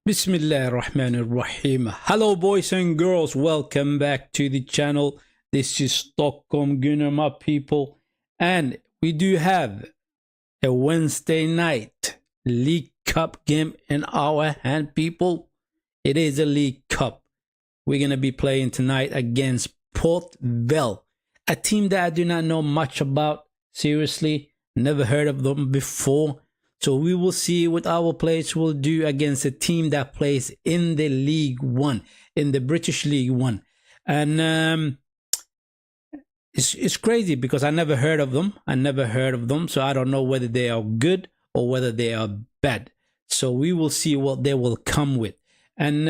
Bismillah Rahmanir Rahim. Hello, boys and girls. Welcome back to the channel. This is Stockholmgooner, my people. And we do have a Wednesday night League Cup game in our hand, people. It is a League Cup. We're going to be playing tonight against PORT VALE, a team that I do not know much about. Seriously, never heard of them before. So we will see what our players will do against a team that plays in the League One, in the British League One. And it's crazy because I never heard of them. So I don't know whether they are good or whether they are bad. So we will see what they will come with. And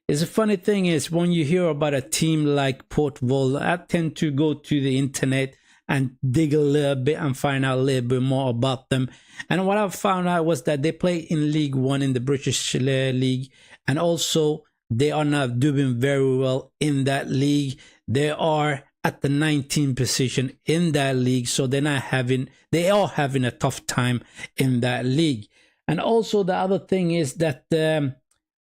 it's a funny thing is when you hear about a team like PORT VALE, I tend to go to the internet and dig a little bit and find out a little bit more about them. And what I found out was that they play in League One in the British League, and also they are not doing very well in that league. They are at the 19th position in that league, so they are having a tough time in that league. And also the other thing is that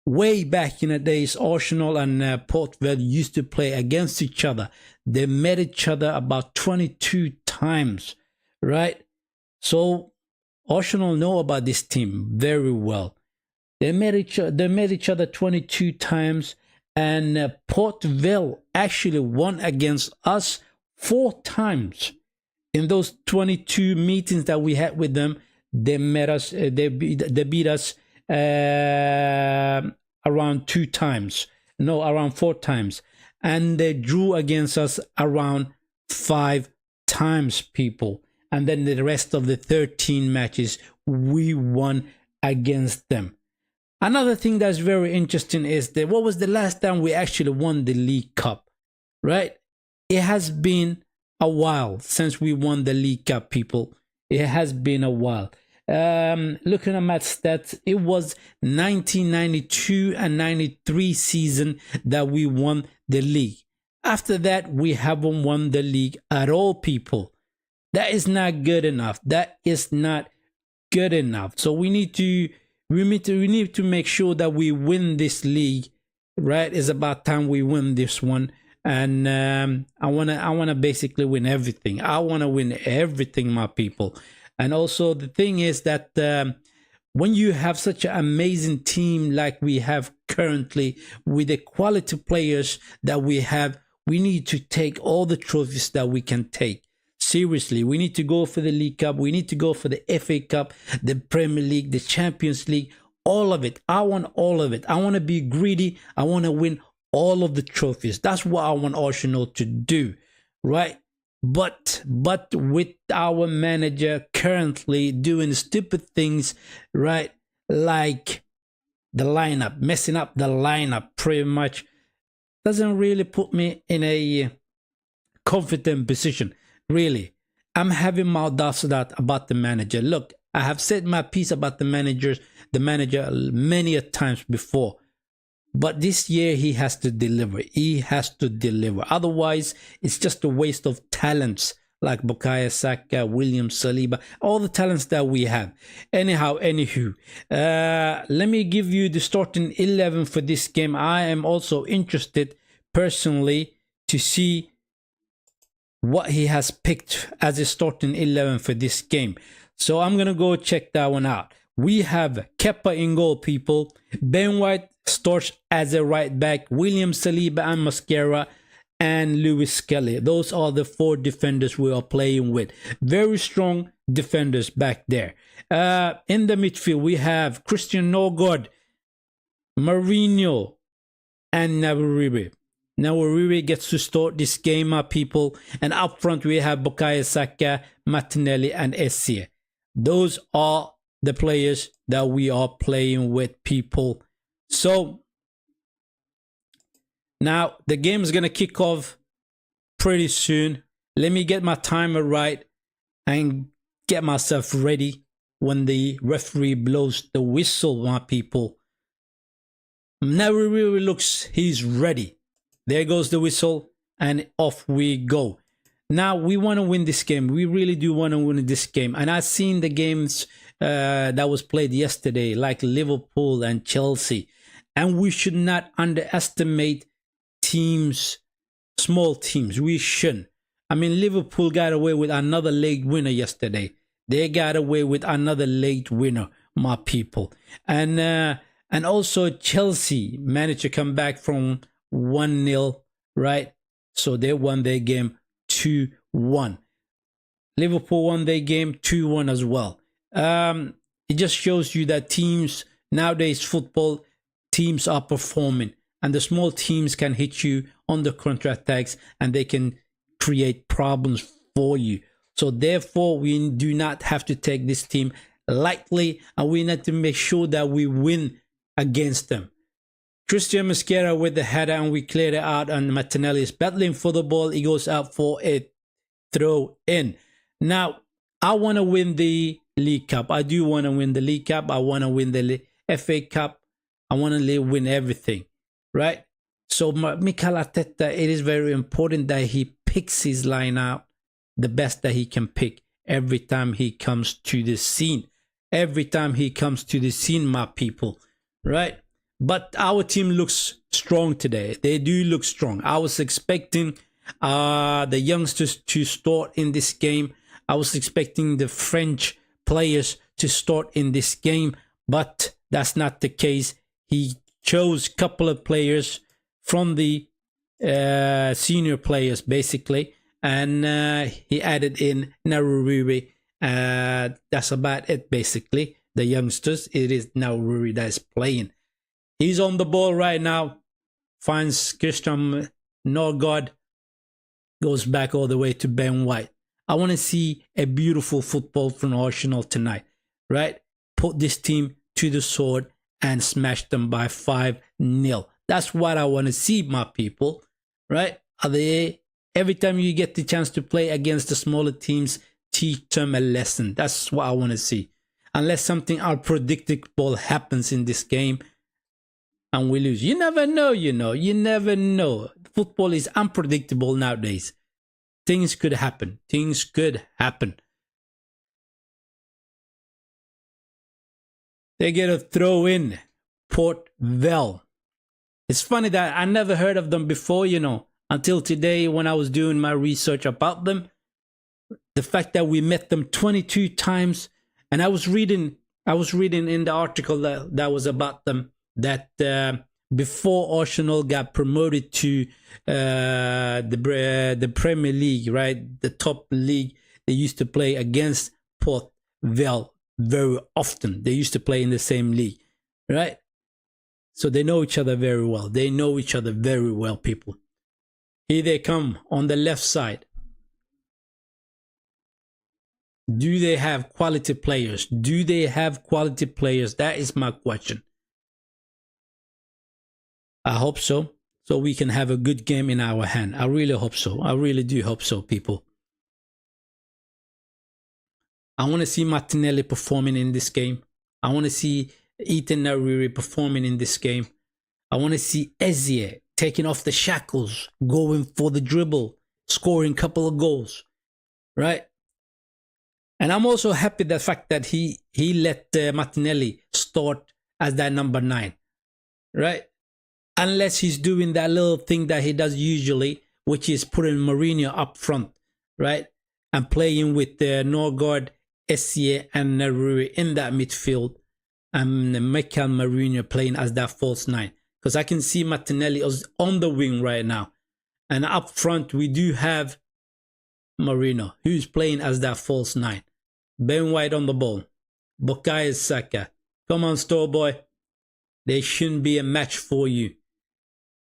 way back in the days, Arsenal and PORT VALE used to play against each other. They met each other about 22 times, right? So Arsenal know about this team very well. They met each other 22 times, and PORT VALE actually won against us 4 times. In those 22 meetings that we had with them, they met us. They beat us around 2 times. No, around 4 times. And they drew against us around 5 times, people. And then the rest of the 13 matches, we won against them. Another thing that's very interesting is that what was the last time we actually won the League Cup, right? It has been a while since we won the League Cup, people. It has been a while. Looking at my stats, it was 1992 and 93 season that we won the league. After that, we haven't won the league at all, people. That is not good enough. That is not good enough. So we need to make sure that we win this league, right? It's about time we win this one. And I wanna basically win everything. I wanna win everything, my people. And also the thing is that when you have such an amazing team like we have currently, with the quality players that we have, we need to take all the trophies that we can take. Seriously, we need to go for the League Cup. We need to go for the FA Cup, the Premier League, the Champions League, all of it. I want all of it. I want to be greedy. I want to win all of the trophies. That's what I want Arsenal to do, right? But with our manager currently doing stupid things, right? Like the lineup, messing up the lineup pretty much, doesn't really put me in a confident position. Really, I'm having my doubts about the manager. Look, I have said my piece about the manager many a times before. But this year he has to deliver. He has to deliver. Otherwise, it's just a waste of talents like Bukayo Saka, William Saliba, all the talents that we have. Anywho, let me give you the starting 11 for this game. I am also interested personally to see what he has picked as a starting 11 for this game. So I'm going to go check that one out. We have Kepa in goal, people. Ben White starts as a right back. William Saliba and Mascara and Lewis Skelly. Those are the 4 defenders we are playing with. Very strong defenders back there. In the midfield, we have Christian Norgård, Mourinho, and Navarribe. Navarribe gets to start this game, people. And up front, we have Bukayo Saka, Martinelli, and Essie. Those are the players that we are playing with, people. So now the game is going to kick off pretty soon. Let me get my timer right and get myself ready when the referee blows the whistle, my people. Now really looks, he's ready. There goes the whistle and off we go. Now we want to win this game. We really do want to win this game. And I've seen the games that was played yesterday, like Liverpool and Chelsea. And we should not underestimate teams, small teams. We shouldn't. I mean, Liverpool got away with another late winner yesterday. They got away with another late winner, my people. And also Chelsea managed to come back from 1-0, right? So they won their game 2-1. Liverpool won their game 2-1 as well. It just shows you that teams, nowadays football, teams are performing. And the small teams can hit you on the counter-attacks and they can create problems for you. So therefore, we do not have to take this team lightly, and we need to make sure that we win against them. Christian Mosquera with the header, and we cleared it out, and Martinelli is battling for the ball. He goes out for a throw in. Now, I want to win the League Cup. I do want to win the League Cup. I want to win the FA Cup. I want to win everything, right? So Mikel Arteta, it is very important that he picks his line out the best that he can pick every time he comes to the scene. Every time he comes to the scene, my people, right? But our team looks strong today. They do look strong. I was expecting the youngsters to start in this game. I was expecting the French players to start in this game, but that's not the case. He chose a couple of players from the senior players, basically, and he added in Naruri. That's about it, basically. The youngsters, it is Naruri that is playing. He's on the ball right now, finds Christian Norgard, goes back all the way to Ben White. I want to see a beautiful football from Arsenal tonight, right? Put this team to the sword and smash them by 5-0. That's what I want to see, my people, right? Every time you get the chance to play against the smaller teams, teach them a lesson. That's what I want to see. Unless something unpredictable happens in this game and we lose. You never know, you never know. Football is unpredictable nowadays. Things could happen. Things could happen. They get a throw in. Port Vale. It's funny that I never heard of them before, until today when I was doing my research about them. The fact that we met them 22 times. And I was reading in the article that was about them that before Arsenal got promoted to the Premier League, right, the top league, they used to play against Port Vale very often. They used to play in the same league, right? So they know each other very well. They know each other very well, people. Here they come on the left side. Do they have quality players? Do they have quality players? That is my question. I hope so. So we can have a good game in our hand. I really hope so. I really do hope so, people. I want to see Martinelli performing in this game. I want to see Ethan Nariri performing in this game. I want to see Ezie taking off the shackles, going for the dribble, scoring a couple of goals, right? And I'm also happy the fact that he let Martinelli start as that number 9, right? Unless he's doing that little thing that he does usually, which is putting Mourinho up front, right? And playing with Norgard, Ezie and Naruri in that midfield. And Mikel Mourinho playing as that false 9. Because I can see Martinelli is on the wing right now. And up front, we do have Mourinho, who's playing as that false 9. Ben White on the ball. Bukayo Saka. Come on, store boy. There shouldn't be a match for you.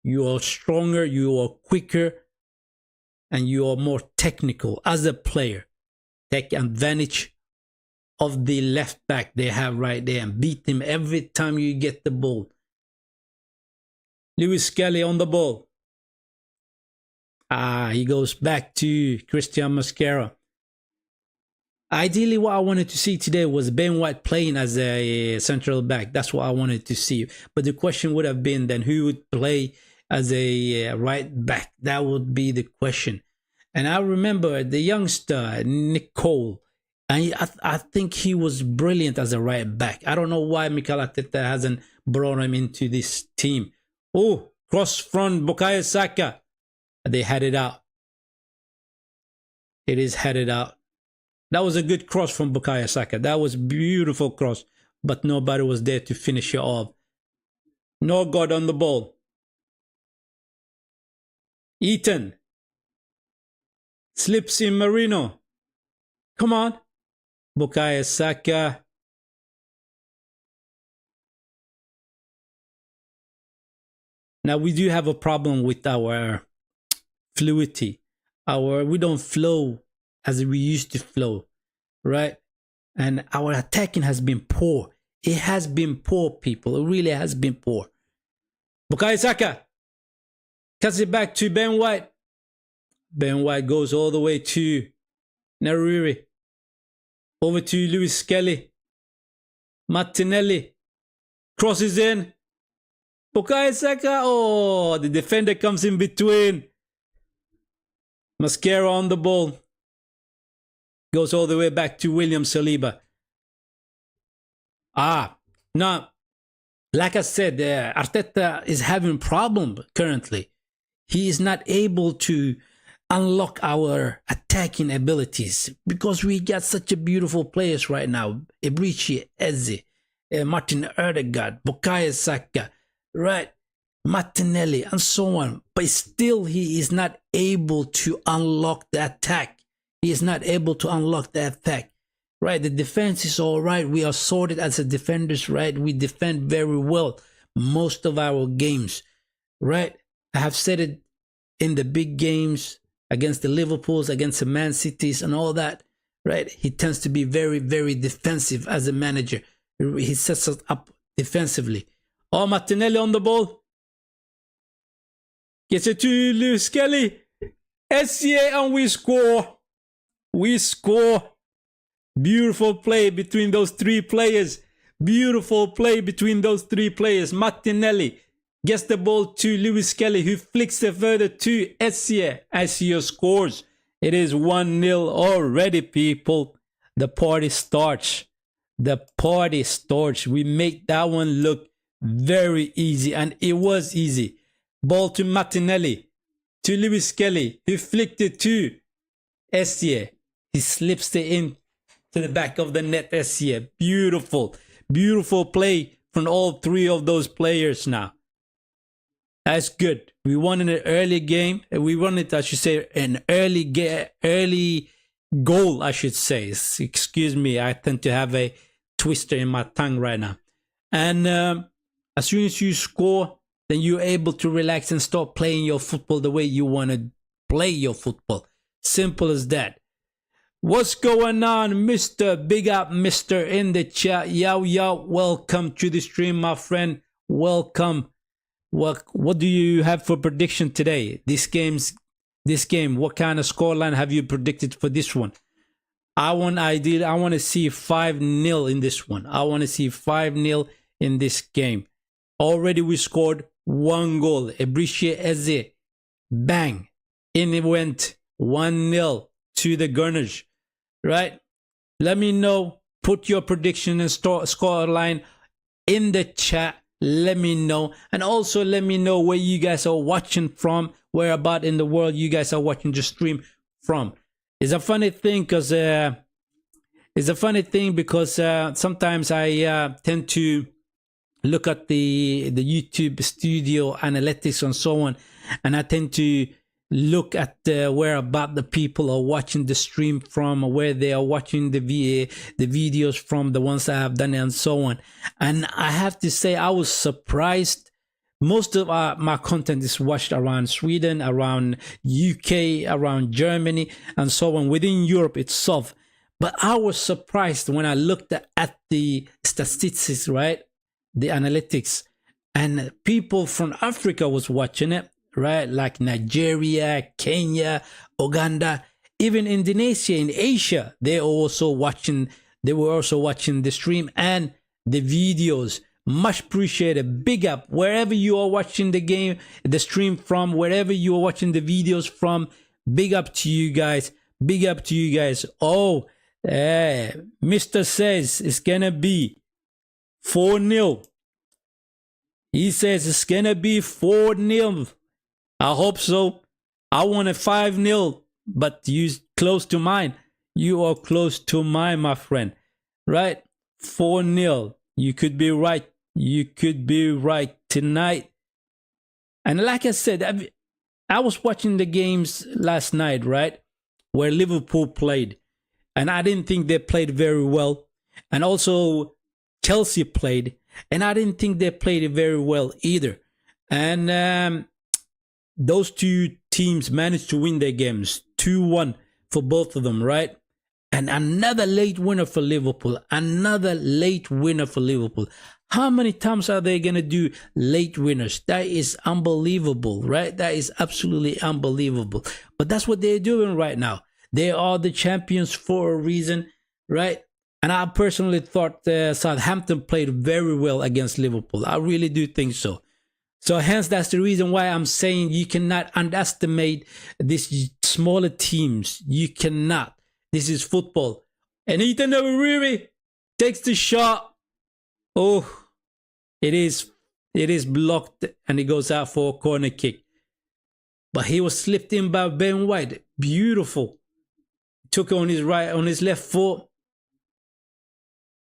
You are stronger, you are quicker, and you are more technical as a player. Take advantage of the left back they have right there and beat him every time you get the ball. Lewis Kelly on the ball. He goes back to Christian Mosquera. Ideally, what I wanted to see today was Ben White playing as a central back. That's what I wanted to see. But the question would have been then who would play as a right back? That would be the question. And I remember the youngster, Nicole, And I think he was brilliant as a right back. I don't know why Mikel Arteta hasn't brought him into this team. Oh, cross from Bukayo Saka. They had it out. It is headed out. That was a good cross from Bukayo Saka. That was beautiful cross. But nobody was there to finish it off. No God on the ball. Eaton. Slips in Marino. Come on. Bukayo Saka. Now we do have a problem with our fluidity. We don't flow as we used to flow, right? And our attacking has been poor. It has been poor, people. It really has been poor. Bukayo Saka cuts it back to Ben White. Ben White goes all the way to Nariri. Over to Lewis Skelly. Martinelli crosses in. Bukayo Saka. Oh, the defender comes in between. Mascara on the ball. Goes all the way back to William Saliba. Now, like I said, Arteta is having a problem currently. He is not able to unlock our attacking abilities because we got such a beautiful players right now. Ebrici, Eze, Martin Odegaard, Bukayo Saka, right? Martinelli, and so on. But still, he is not able to unlock the attack. He is not able to unlock the attack. Right? The defense is all right. We are sorted as a defenders, right? We defend very well most of our games, right? I have said it in the big games against the Liverpools, against the Man Cities and all that, right? He tends to be very, very defensive as a manager. He sets us up defensively. Oh, Martinelli on the ball. Gets it to Lewis Skelly. SCA, and we score. We score. Beautiful play between those three players. Beautiful play between those three players. Martinelli gets the ball to Lewis Skelly, who flicks it further to SCA. SCA scores. It is 1-0 already, people. The party starts. The party starts. We make that one look very easy, and it was easy. Ball to Martinelli, to Lewis Skelly, who flicked it to SCA. He slips it in to the back of the net. SCA. Beautiful. Beautiful play from all three of those players now. That's good. We won in an early game. We won it, I should say, an early goal, I should say. Excuse me, I tend to have a twister in my tongue right now. And as soon as you score, then you're able to relax and start playing your football the way you want to play your football. Simple as that. What's going on, Mr. Big Up Mr. in the chat? Yo, welcome to the stream, my friend. Welcome. What do you have for prediction today? This game, what kind of scoreline have you predicted for this one? I want to see 5-0 in this one. I want to see 5-0 in this game. Already we scored 1 goal. Ebrici Eze. Bang. In it went 1-0 to the Gunners. Right? Let me know. Put your prediction and scoreline in the chat. Let me know. And also let me know where you guys are watching from. Where about in the world you guys are watching the stream from. It's a funny thing because sometimes I tend to look at the YouTube studio analytics and so on, and I tend to look at where about the people are watching the stream from, or where they are watching the videos from, the ones I have done and so on. And I have to say, I was surprised. Most of my content is watched around Sweden, around UK, around Germany, and so on, within Europe itself. But I was surprised when I looked at the statistics, right? The analytics, and people from Africa was watching it, right? Like Nigeria, Kenya, Uganda, even Indonesia, in Asia, they were also watching the stream and the videos. Much appreciated. Big up wherever you are watching the stream from, wherever you are watching the videos from. Big up to you guys. Big up to you guys. Oh, Mr. says it's gonna be 4-0. He says it's gonna be 4-0. I hope so. I want a 5-0, but you close to mine. You are close to mine, my friend. Right? 4-0. You could be right. You could be right tonight. And like I said, I was watching the games last night, right? Where Liverpool played. And I didn't think they played very well. And also Chelsea played. And I didn't think they played very well either. And those two teams managed to win their games. 2-1 for both of them, right? And another late winner for Liverpool. Another late winner for Liverpool. How many times are they going to do late winners? That is unbelievable, right? That is absolutely unbelievable. But that's what they're doing right now. They are the champions for a reason, right? And I personally thought Southampton played very well against Liverpool. I really do think so. So hence, that's the reason why I'm saying you cannot underestimate these smaller teams. You cannot. This is football. And Ethan Nawariri takes the shot. Oh, it is blocked and it goes out for a corner kick. But he was slipped in by Ben White. Beautiful. Took it on his left foot.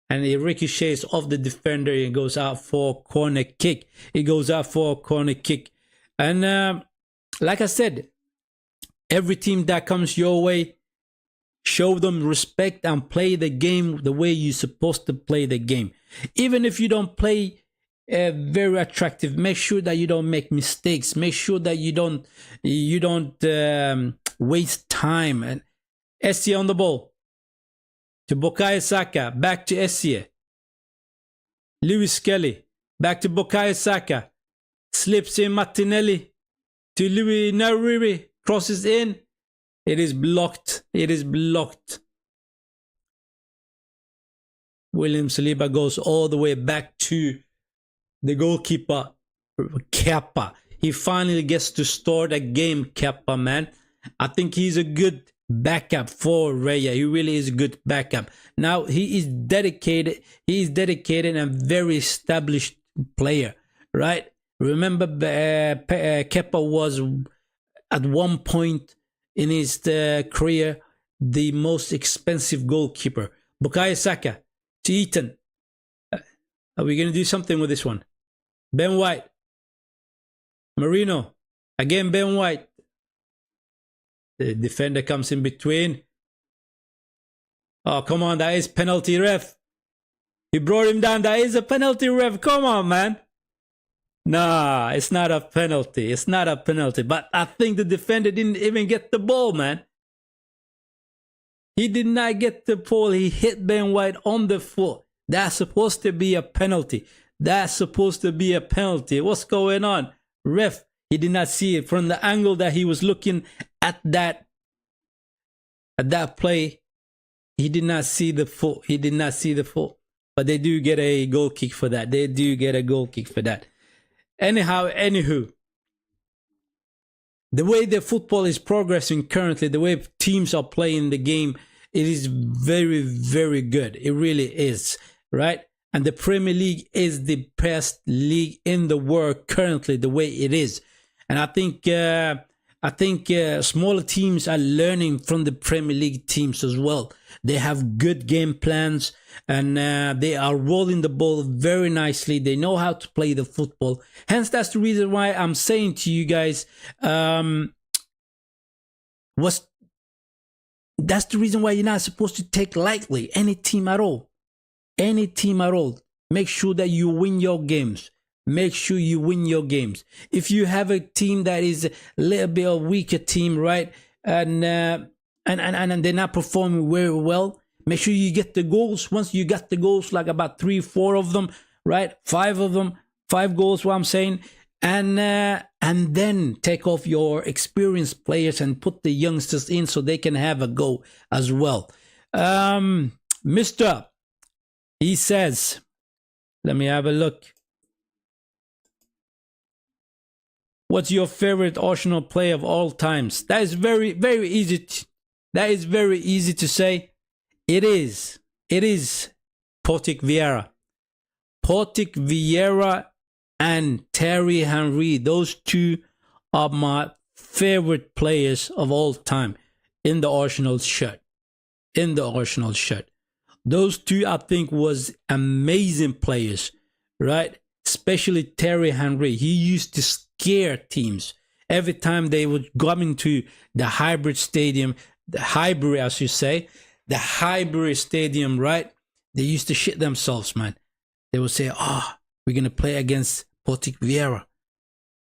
And it ricochets off the defender and goes out for a corner kick. It goes out for a corner kick. And like I said, every team that comes your way, show them respect and play the game the way you're supposed to play the game. Even if you don't play very attractive, make sure that you don't make mistakes. Make sure that you don't waste time. And Essie on the ball to Bukayo Saka, back to Essie. Lewis Kelly, back to Bukayo Saka. Slips in Martinelli to Louis Nariri, crosses in. It is blocked. It is blocked. William Saliba goes all the way back to the goalkeeper, Kepa. He finally gets to start a game, Kepa, man. I think he's a good backup for Raya. He really is a good backup. Now, he is dedicated. He is dedicated and very established player, right? Remember, Kepa was at one point in his career the most expensive goalkeeper. Bukayo Saka to Eaton. Are we going to do something with this one? Ben White. Marino. Again, Ben White. The defender comes in between. Oh, come on. That is penalty, ref. He brought him down. That is a penalty, ref. Come on, man. Nah, it's not a penalty. It's not a penalty. But I think the defender didn't even get the ball, man. He did not get the ball. He hit Ben White on the foot. That's supposed to be a penalty. That's supposed to be a penalty. What's going on? Ref, he did not see it from the angle that he was looking at that play. He did not see the foot. He did not see the foot. But they do get a goal kick for that. They do get a goal kick for that. Anywho, the way the football is progressing currently, the way teams are playing the game, it is very, very good. It really is, right? And the Premier League is the best league in the world currently, the way it is. And I think smaller teams are learning from the Premier League teams as well. They have good game plans and they are rolling the ball very nicely. They know how to play the football. Hence, that's the reason why I'm saying to you guys, that's the reason why you're not supposed to take lightly any team at all. Any team at all. Make sure that you win your games. Make sure you win your games. If you have a team that is a little bit of a weaker team, right, and they're not performing very well, make sure you get the goals. Once you got the goals, like about 3-4 of them, right, 5 of them, 5 goals, what I'm saying, and then take off your experienced players and put the youngsters in so they can have a go as well. Mr. He says, let me have a look. What's your favorite Arsenal player of all times? That is very, very easy. That is very easy to say. It is. It is Portic Vieira. Portic Vieira and Terry Henry. Those two are my favorite players of all time in the Arsenal shirt. In the Arsenal shirt. Those two, I think, was amazing players, right? Especially Terry Henry. He used to scare teams every time they would come into the hybrid stadium, the hybrid, as you say, the hybrid stadium, right? They used to shit themselves, man. They would say, we're going to play against Portic Vieira,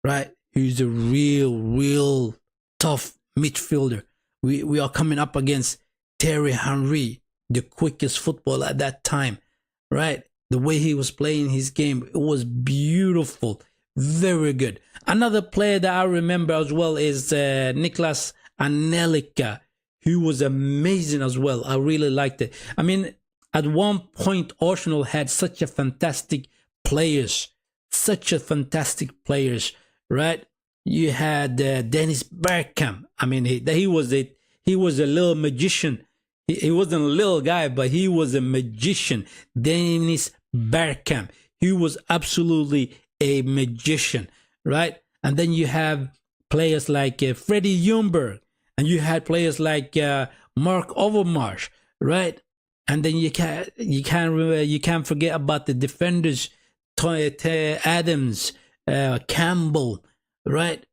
right? Who's a real tough midfielder. We are coming up against Terry Henry, the quickest footballer at that time, right? The way he was playing his game, it was beautiful. Very good. Another player that I remember as well is Niklas Anelka, who was amazing as well. I really liked it. I mean, at one point, Arsenal had such a fantastic players, right? You had Dennis Bergkamp. I mean, he was a little magician. He wasn't a little guy, but he was a magician. Dennis Bergkamp. He was absolutely a magician, right? And then you have players like Freddie Ljungberg, and you had players like Mark Overmars, right? And then you can't forget about the defenders, Adams, Campbell, right?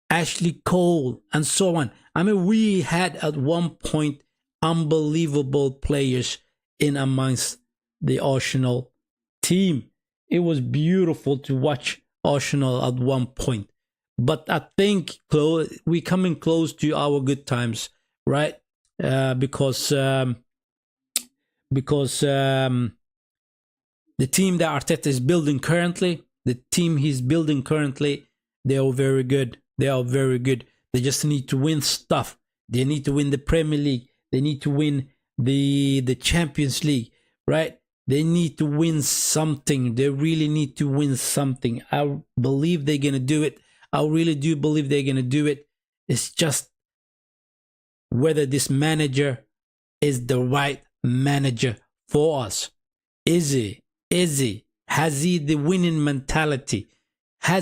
Ashley Cole, and so on. I mean, we had at one point unbelievable players in amongst the Arsenal team. It was beautiful to watch Arsenal at one point. But I think we're coming close to our good times, right? Because the team that Arteta is building currently, they are very good. They just need to win stuff. They need to win the Premier League. They need to win the Champions League, right? They need to win something. They really need to win something. I believe they're going to do it. I really do believe they're going to do it. It's just whether this manager is the right manager for us. Is he? Has he the winning mentality? I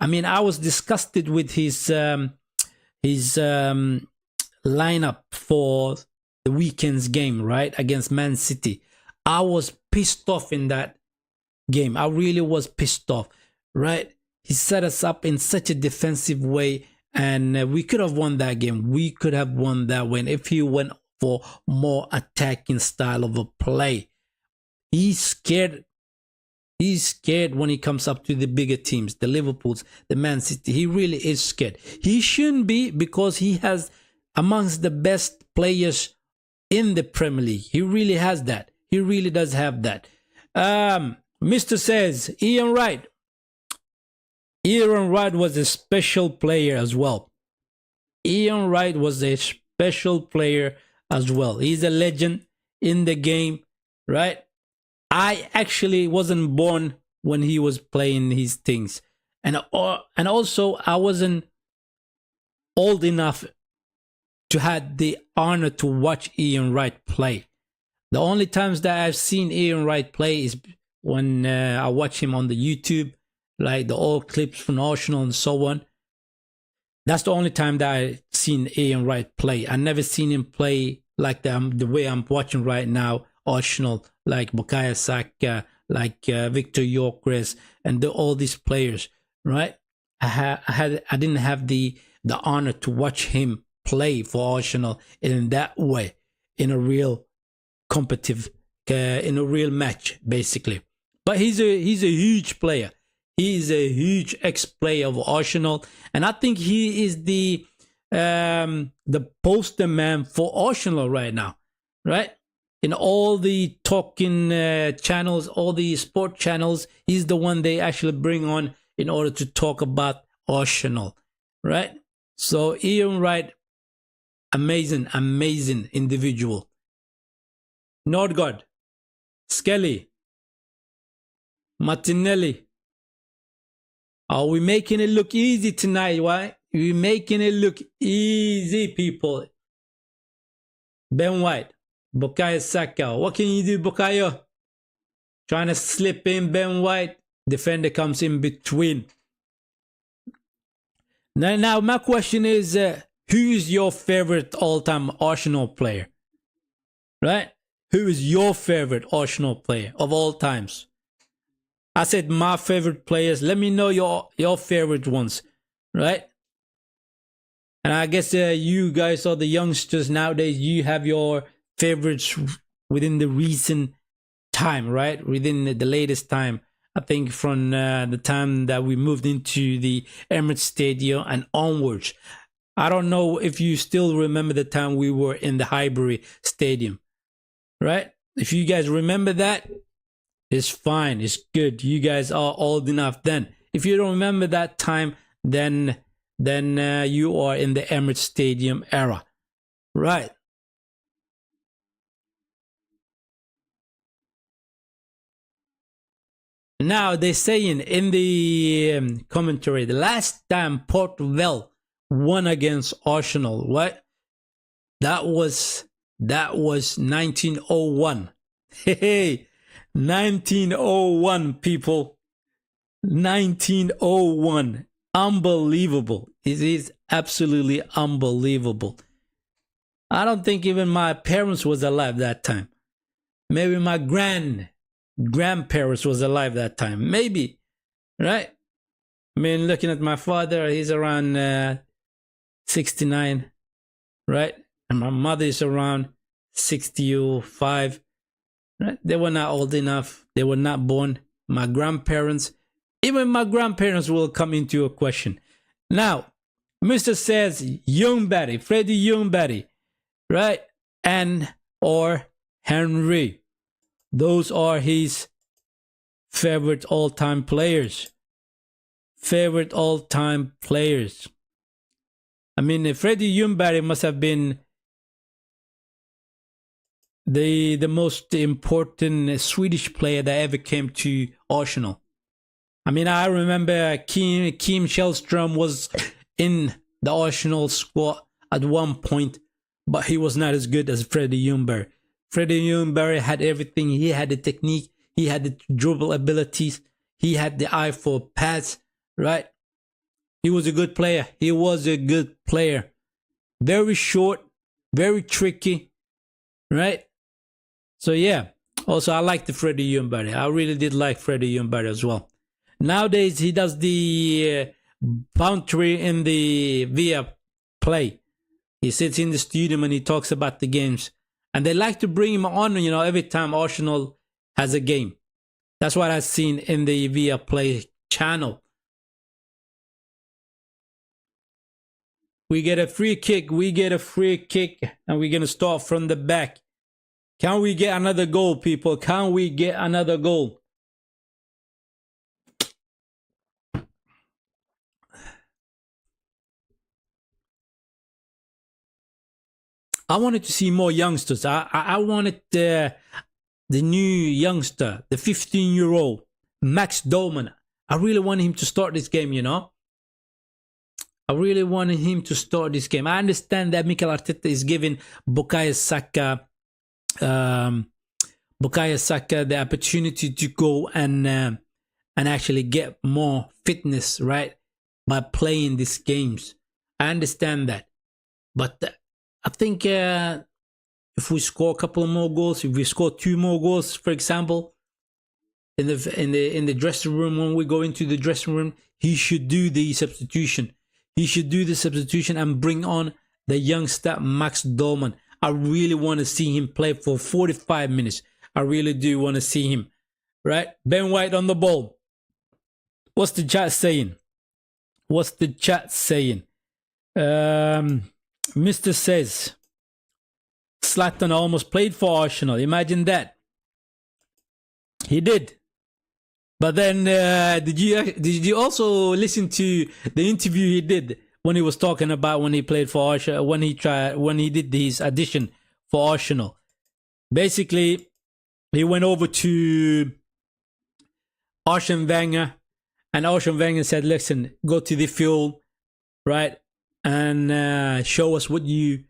mean, I was disgusted with his lineup for the weekend's game, right, against Man City. I was pissed off in that game. I really was pissed off, right? He set us up in such a defensive way, and we could have won that game. We could have won that win if he went for more attacking style of a play. He's scared when he comes up to the bigger teams, the Liverpools, the Man City. He really is scared. He shouldn't be, because he has amongst the best players in the Premier League. He really has that. He really does have that. Mr. says, Ian Wright. Ian Wright was a special player as well. He's a legend in the game, right? I actually wasn't born when he was playing his things. And also, I wasn't old enough to have the honor to watch Ian Wright play. The only times that I've seen Ian Wright play is when I watch him on the YouTube, like the old clips from Arsenal and so on. That's the only time that I've seen Ian Wright play. I never seen him play like the way I'm watching right now, Arsenal, like Bukayo Saka, like Victor Gyökeres, and all these players, right? I didn't have the honor to watch him play for Arsenal in that way, in a real competitive, in a real match, basically. But he's a huge player. He's a huge ex-player of Arsenal, and I think he is the poster man for Arsenal right now, right? In all the talking channels, all the sport channels, he's the one they actually bring on in order to talk about Arsenal, right? So Ian Wright, amazing individual. Nordgaard, Skelly, Martinelli. Are we making it look easy tonight? Why? We're making it look easy, people. Ben White, Bukayo Saka. What can you do, Bukayo? Trying to slip in Ben White. Defender comes in between. Now my question is, who is your favorite all-time Arsenal player? Right? Who is your favorite Arsenal player of all times? I said my favorite players. Let me know your favorite ones, right? And I guess you guys are the youngsters nowadays. You have your favorites within the recent time, right? Within the latest time. I think from the time that we moved into the Emirates Stadium and onwards. I don't know if you still remember the time we were in the Highbury Stadium, right? If you guys remember that, it's fine. It's good. You guys are old enough then. If you don't remember that time, then you are in the Emirates Stadium era, right? Now they're saying in the commentary, the last time Port Vale won against Arsenal, what? That was 1901. Hey, 1901, people. 1901. Unbelievable. It is absolutely unbelievable. I don't think even my parents was alive that time. Maybe my grandparents was alive that time. Maybe, right? I mean, looking at my father, he's around 69, right? And my mother is around 65. Right? They were not old enough. They were not born. My grandparents, even my grandparents will come into a question. Now, Mr. says Youngberry, Freddie Youngberry, right? And or Henry. Those are his favorite all-time players. Favorite all-time players. I mean, Freddie Youngberry must have been the most important Swedish player that ever came to Arsenal. I mean, I remember Kim Källström was in the Arsenal squad at one point, but he was not as good as Freddie Youngberry. Freddie Youngberry had everything. He had the technique. He had the dribble abilities. He had the eye for pass, right? He was a good player. He was a good player. Very short, very tricky, right? So yeah, also I like the Freddie Youngberry. I really did like Freddie Youngberry as well. Nowadays he does the boundary in the via play. He sits in the stadium and he talks about the games. And they like to bring him on, every time Arsenal has a game. That's what I've seen in the via play channel. We get a free kick. And we're going to start from the back. Can we get another goal, people? Can we get another goal? I wanted to see more youngsters. I wanted the new youngster, the 15-year-old, Max Dolman. I really wanted him to start this game, I really wanted him to start this game. I understand that Mikel Arteta is giving Bukayo Saka the opportunity to go and actually get more fitness, right, by playing these games. I understand that, but I think if we score a couple of more goals, if we score 2 more goals, for example, in the dressing room, when we go into the dressing room, he should do the substitution. He should do the substitution and bring on the youngster Max Dolman. I really want to see him play for 45 minutes. I really do want to see him. Right? Ben White on the ball. What's the chat saying? Mr. says Zlatan almost played for Arsenal. Imagine that. He did. But then did you also listen to the interview he did when he was talking about when he played for Arsenal, when he did his audition for Arsenal? Basically, he went over to Arsene Wenger, and Arsene Wenger said, "Listen, go to the field, right, and show us what you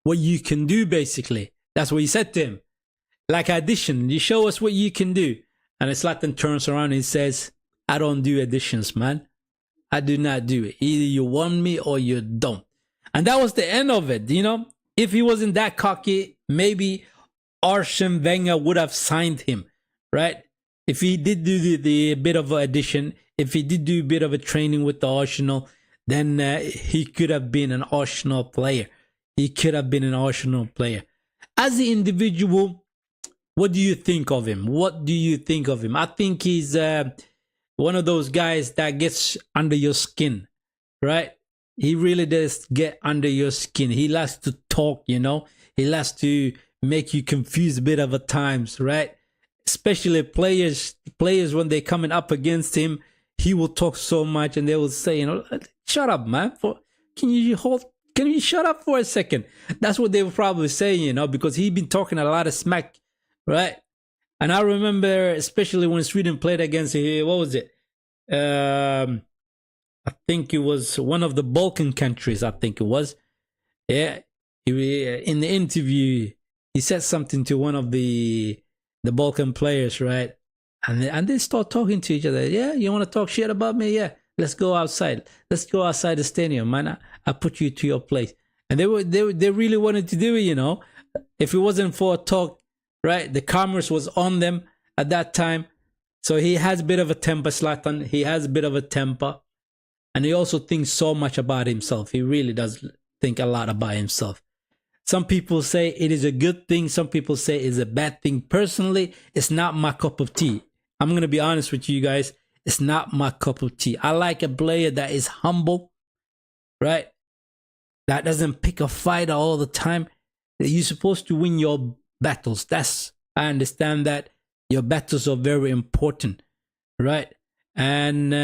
what you can do, basically. That's what he said to him. Like, audition, you show us what you can do. And Zlatan turns around and he says, I don't do auditions, man. I do not do it. Either you want me or you don't. And that was the end of it, you know. If he wasn't that cocky, maybe Arsene Wenger would have signed him, right? If he did do the bit of an audition, if he did do a bit of a training with the Arsenal, then he could have been an Arsenal player. He could have been an Arsenal player. As an individual, what do you think of him? What do you think of him? I think he's one of those guys that gets under your skin, right? He really does get under your skin. He likes to talk, you know. He likes to make you confused a bit of a times, right? Especially players when they're coming up against him, he will talk so much and they will say, you know, shut up, man. Can you shut up for a second? That's what they will probably say, you know, because he's been talking a lot of smack, right? And I remember, especially when Sweden played against, what was it? I think it was one of the Balkan countries, I think it was. Yeah, in the interview, he said something to one of the Balkan players, right? And they start talking to each other. Yeah, you want to talk shit about me? Yeah, let's go outside. Let's go outside the stadium, man. I put you to your place. And they really wanted to do it, you know. If it wasn't for a talk, right? The cameras was on them at that time. So he has a bit of a temper, Zlatan. He has a bit of a temper. And he also thinks so much about himself. He really does think a lot about himself. Some people say it is a good thing. Some people say it's a bad thing. Personally, it's not my cup of tea. I'm going to be honest with you guys. It's not my cup of tea. I like a player that is humble, right? That doesn't pick a fight all the time. You're supposed to win your battles. I understand that. Your battles are very important, right? And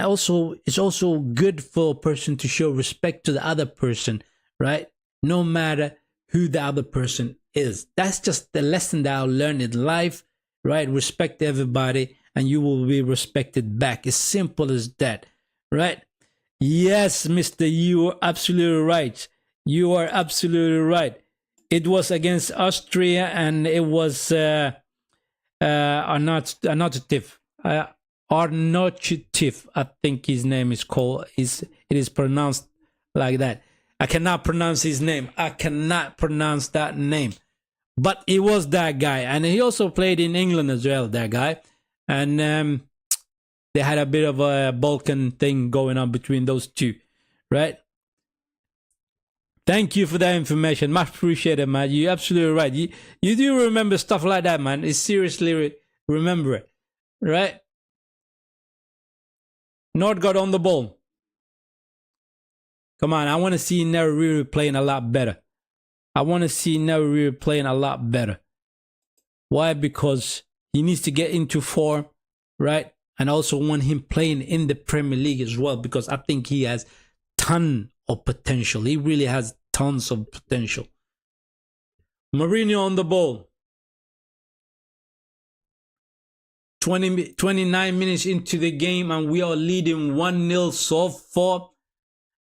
also, it's also good for a person to show respect to the other person, right? No matter who the other person is. That's just the lesson that I learned in life, right? Respect everybody and you will be respected back. As simple as that, right? Yes, mister, you are absolutely right. You are absolutely right. It was against Austria and it was Arnautovic. Arnautovic, I think his name is called. It is pronounced like that. I cannot pronounce his name. I cannot pronounce that name. But it was that guy. And he also played in England as well, that guy. And they had a bit of a Balkan thing going on between those two, right? Thank you for that information. Much appreciated, man. You're absolutely right. You do remember stuff like that, man. You seriously remember it, right? Nordgaard on the ball. Come on, I want to see Neruri playing a lot better. I want to see Neruri playing a lot better. Why? Because he needs to get into form, right? And also want him playing in the Premier League as well, because I think he has ton of potential. He really has tons of potential. Mourinho on the ball. 29 minutes into the game and we are leading 1-0 so far.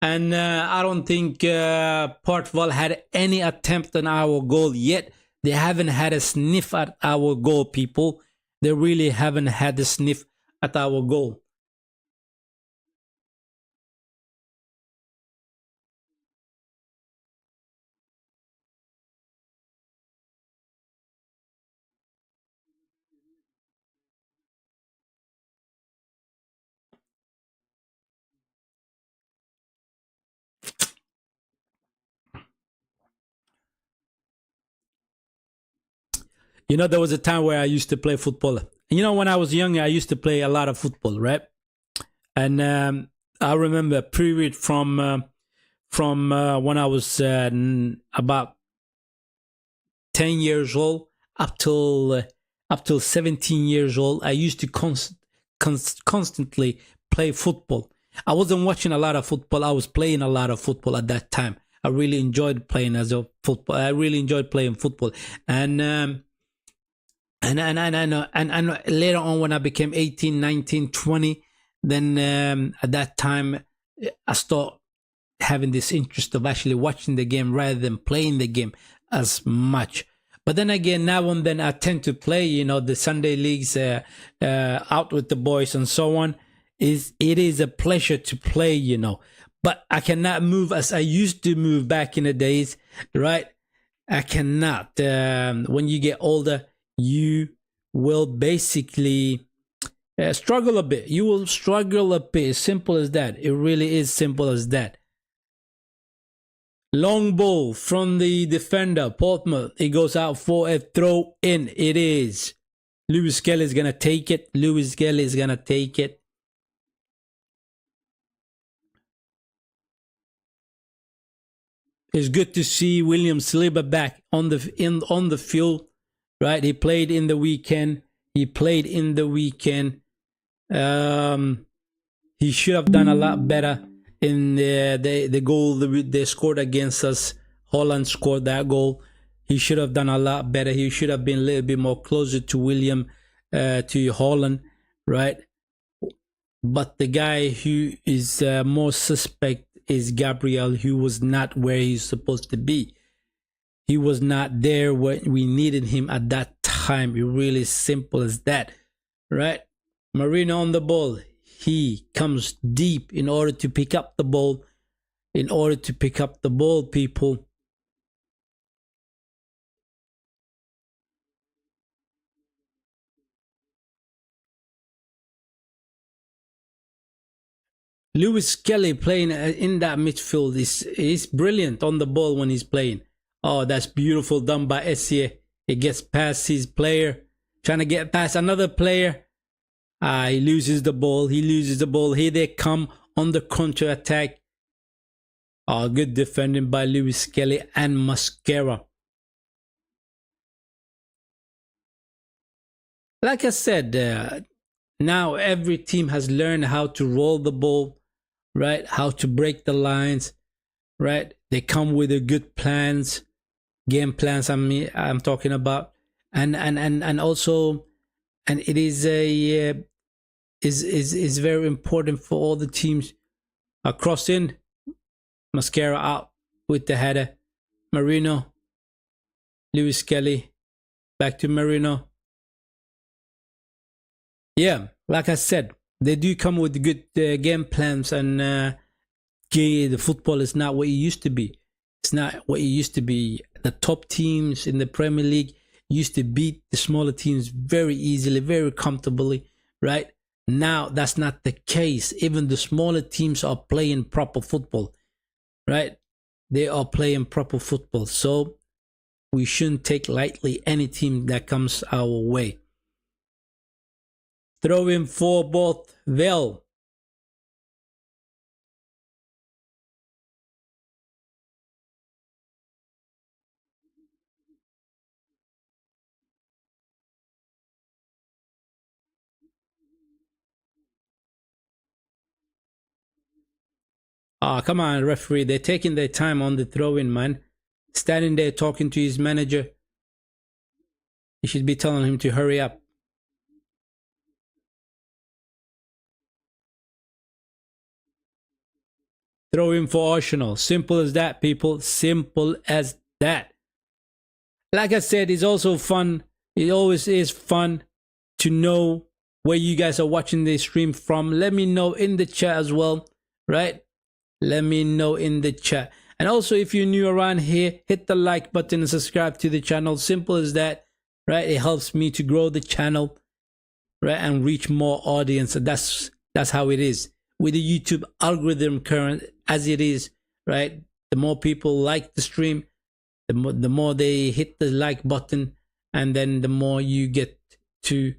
And I don't think PORT VALE had any attempt on our goal yet. They haven't had a sniff at our goal, people. They really haven't had a sniff at our goal. You know, there was a time where I used to play football. You know, when I was younger, I used to play a lot of football, right? And I remember a period from when I was about 10 years old up till 17 years old. I used to constantly play football. I wasn't watching a lot of football. I was playing a lot of football at that time. I really enjoyed playing football. I really enjoyed playing football, and later on when I became 18, 19, 20, then at that time I start having this interest of actually watching the game rather than playing the game as much. But then again, now and then I tend to play, you know, the Sunday leagues out with the boys and so on. It is a pleasure to play, you know. But I cannot move as I used to move back in the days, right? I cannot. When you get older, you will basically struggle a bit. You will struggle a bit. As simple as that. It really is simple as that. Long ball from the defender, Portsmouth. It goes out for a throw in. It is. Lewis Kelly is going to take it. Lewis Kelly is going to take it. It's good to see William Saliba back on the field, right? He played in the weekend. He should have done a lot better in the goal they scored against us. Holland scored that goal. He should have done a lot better. He should have been a little bit more closer to William, to Holland, right? But the guy who is more suspect is Gabriel, who was not where he's supposed to be. He was not there when we needed him at that time. It's really simple as that, right? Marino on the ball. He comes deep in order to pick up the ball. People. Lewis Kelly playing in that midfield is brilliant on the ball when he's playing. Oh, that's beautiful done by Essie. He gets past his player, trying to get past another player. He loses the ball. Here they come on the counter attack. Oh, good defending by Lewis Kelly and Mascara. Like I said, now every team has learned how to roll the ball, right? How to break the lines, right? They come with a good plans, game plans. I'm talking about, and also, and it is is very important for all the teams. Cross in, Mascara out with the header. Marino, Lewis Kelly, back to Marino. Yeah, like I said, they do come with good game plans, and the football is not what it used to be. It's not what it used to be. The top teams in the Premier League used to beat the smaller teams very easily, very comfortably, right? Now that's not the case. Even the smaller teams are playing proper football, right? They are playing proper football. So we shouldn't take lightly any team that comes our way. Throw in for PORT VALE. Come on, referee. They're taking their time on the throw-in, man. Standing there talking to his manager. You should be telling him to hurry up. Throw in for Arsenal. Simple as that, people. Simple as that. Like I said, it's also fun. It always is fun to know where you guys are watching the stream from. Let me know in the chat as well, right? Let me know in the chat. And also, if you're new around here, hit the like button and subscribe to the channel. Simple as that, right? It helps me to grow the channel, right, and reach more audience. That's how it is with the YouTube algorithm current as it is, right? The more people like the stream, the more they hit the like button, and then the more you get to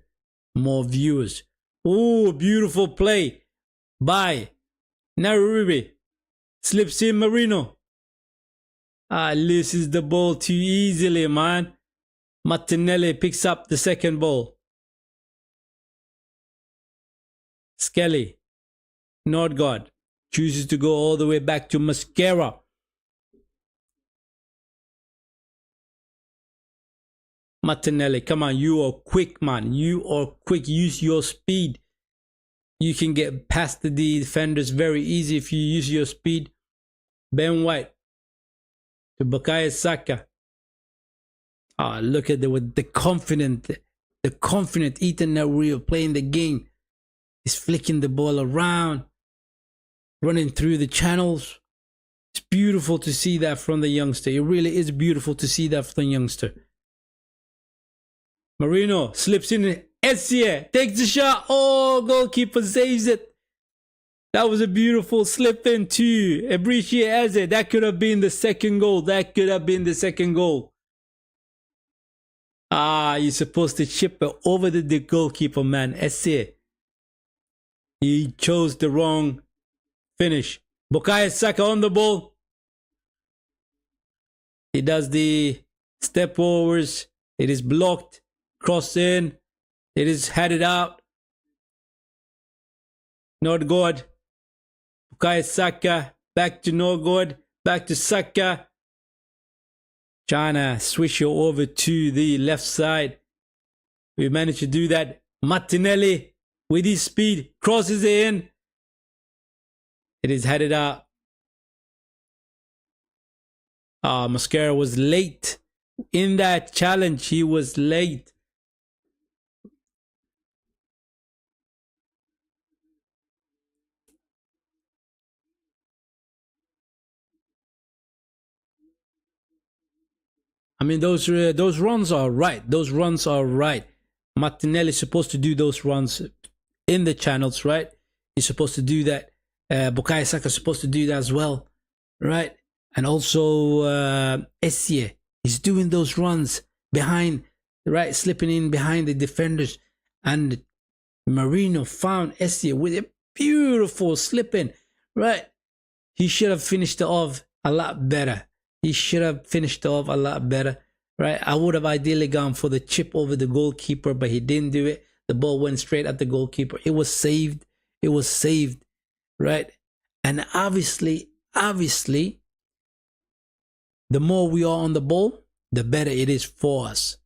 more viewers. Oh, beautiful play by Narubi. Slips in Marino. Loses the ball too easily, man. Martinelli picks up the second ball. Skelly. Nordgaard chooses to go all the way back to Mascara. Martinelli, come on, you are quick, man. You are quick. Use your speed. You can get past the defenders very easy if you use your speed. Ben White to Bukayo Saka. Ah, look at the confident Ethan Nario playing the game. He's flicking the ball around, running through the channels. It's beautiful to see that from the youngster. It really is beautiful to see that from the youngster. Marino slips in. Essie takes the shot. Oh, goalkeeper saves it. That was a beautiful slip in too. Appreciate Eze. That could have been the second goal. That could have been the second goal. Ah, you're supposed to chip it over the goalkeeper, man. Essie. He chose the wrong finish. Bukayo Saka on the ball. He does the step overs. It is blocked. Cross in. It is headed out. Not good. Bukayo Saka. Back to no good. Back to Saka. Trying to switch you over to the left side. We managed to do that. Martinelli with his speed crosses it in. It is headed out. Mascara was late in that challenge. He was late. I mean, those runs are right. Those runs are right. Martinelli is supposed to do those runs in the channels, right? He's supposed to do that. Bukayo Saka is supposed to do that as well, right? And also Essie is doing those runs behind, right? Slipping in behind the defenders. And Marino found Essie with a beautiful slip in, right? He should have finished it off a lot better. He should have finished off a lot better, right? I would have ideally gone for the chip over the goalkeeper, but he didn't do it. The ball went straight at the goalkeeper. It was saved. It was saved, right? And obviously, the more we are on the ball, the better it is for us,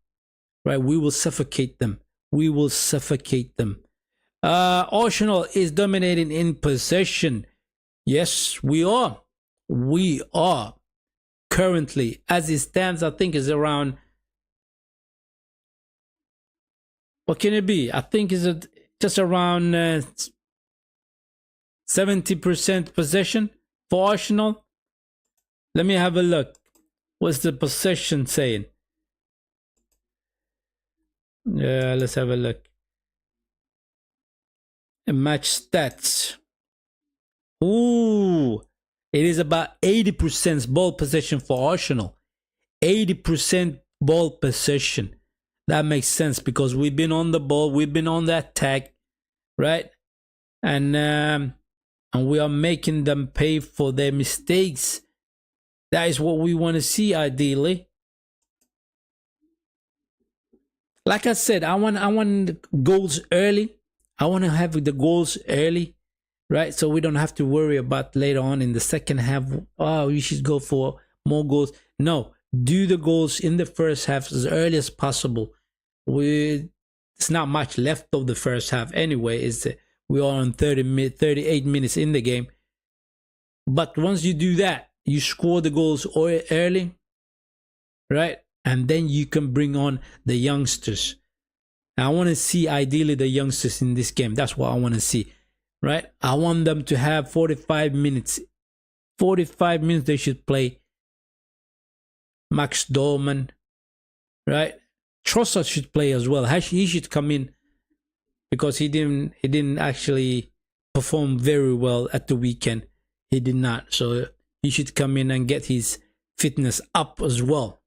right? We will suffocate them. We will suffocate them. Arsenal is dominating in possession. Yes, we are. We are. Currently, as it stands, I think is around, what can it be? I think it's just around 70% possession for Arsenal. Let me have a look. What's the possession saying? Let's have a look. Match stats. Ooh. It is about 80% ball possession for Arsenal. 80% ball possession. That makes sense because we've been on the ball. We've been on the attack, right? And we are making them pay for their mistakes. That is what we want to see, ideally. Like I said, I want goals early. I want to have the goals early. Right, so we don't have to worry about later on in the second half. Oh, you should go for more goals. No, do the goals in the first half as early as possible. It's not much left of the first half anyway. We are on 38 minutes in the game. But once you do that, you score the goals early, right? And then you can bring on the youngsters. I want to see ideally the youngsters in this game. That's what I want to see. Right? I want them to have 45 minutes. 45 minutes they should play. Max Dorman. Right? Trossard should play as well. He should come in because he didn't actually perform very well at the weekend. He did not. So he should come in and get his fitness up as well.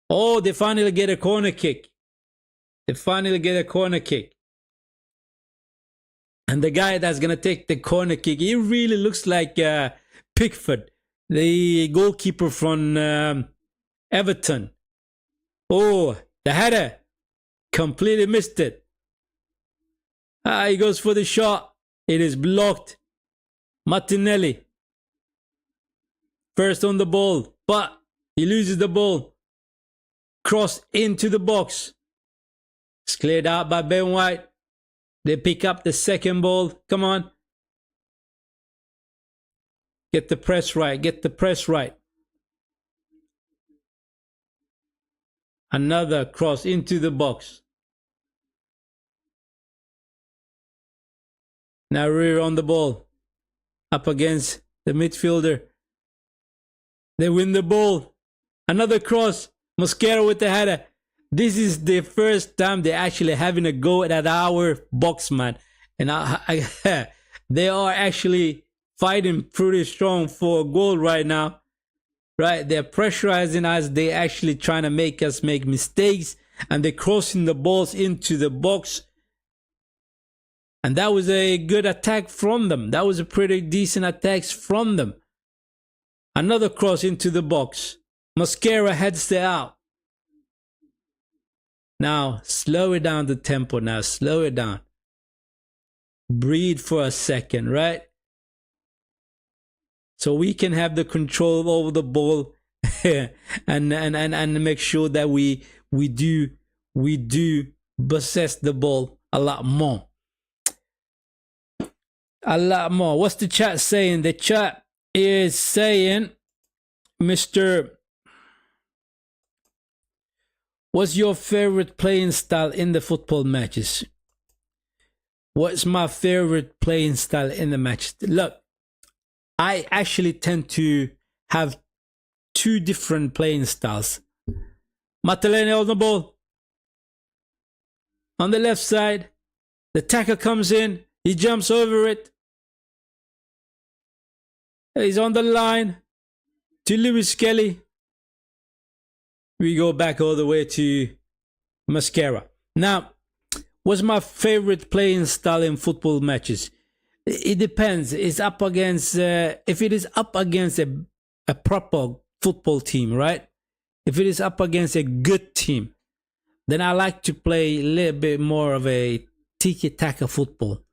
Oh, they finally get a corner kick. They finally get a corner kick. And the guy that's going to take the corner kick, he really looks like Pickford, the goalkeeper from Everton. Oh, the header. Completely missed it. He goes for the shot. It is blocked. Martinelli. First on the ball, but he loses the ball. Cross into the box. It's cleared out by Ben White. They pick up the second ball. Come on. Get the press right. Get the press right. Another cross into the box. Now rear on the ball. Up against the midfielder. They win the ball. Another cross. Mosquera with the header. This is the first time they're actually having a go at our box, man. And they are actually fighting pretty strong for a goal right now. Right? They're pressurizing us. They're actually trying to make us make mistakes. And they're crossing the balls into the box. And that was a good attack from them. That was a pretty decent attack from them. Another cross into the box. Mosquera heads it out. Now, slow it down the tempo now. Slow it down. Breathe for a second, right? So we can have the control over the ball and make sure that we do possess the ball a lot more. A lot more. What's the chat saying? The chat is saying, Mr. What's your favorite playing style in the football matches? What's my favorite playing style in the match? Look, I actually tend to have two different playing styles. Matalene on the ball. On the left side, the tackle comes in. He jumps over it. He's on the line to Lewis Kelly. We go back all the way to Mosquera. Now, what's my favorite playing style in football matches? It depends. It's up against, if it is up against a proper football team, right? If it is up against a good team, then I like to play a little bit more of a tiki-taka football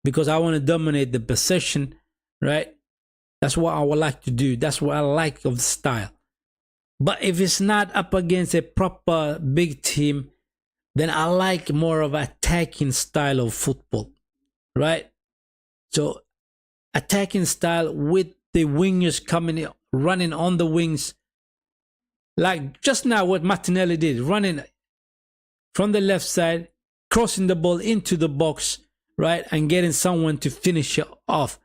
because I want to dominate the possession, right? That's what I would like to do. That's what I like of the style. But if it's not up against a proper big team, then I like more of attacking style of football, right? So attacking style with the wingers coming in, running on the wings. Like just now what Martinelli did, running from the left side, crossing the ball into the box, right? And getting someone to finish it off.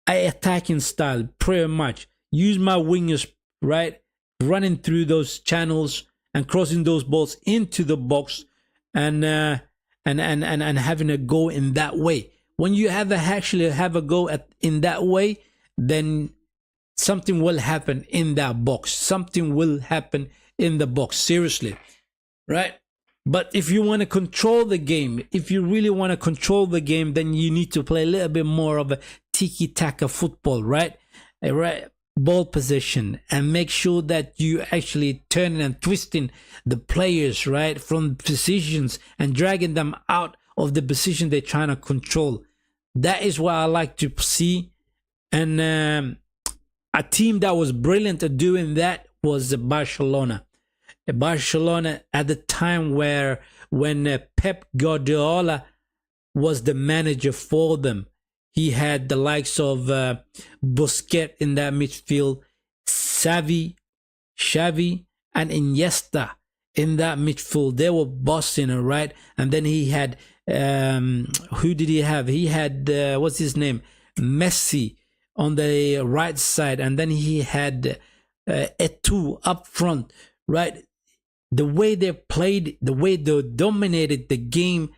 Attacking style, pretty much. Use my wingers, right? Running through those channels and crossing those balls into the box and having a go in that way. When you actually have a go in that way, then something will happen in that box. Something will happen in the box, seriously, right? But if you want to control the game, if you really want to control the game, then you need to play a little bit more of a tiki-taka football, right? Right, ball position, and make sure that you actually turning and twisting the players, right, from positions and dragging them out of the position they're trying to control. That is what I like to see. And a team that was brilliant at doing that was Barcelona. Barcelona at the time when Pep Guardiola was the manager for them. He had the likes of Busquets in that midfield, Xavi, and Iniesta in that midfield. They were bossing, right? And then he had, who did he have? He had, what's his name? Messi on the right side. And then he had Eto'o up front, right? The way they played, the way they dominated the game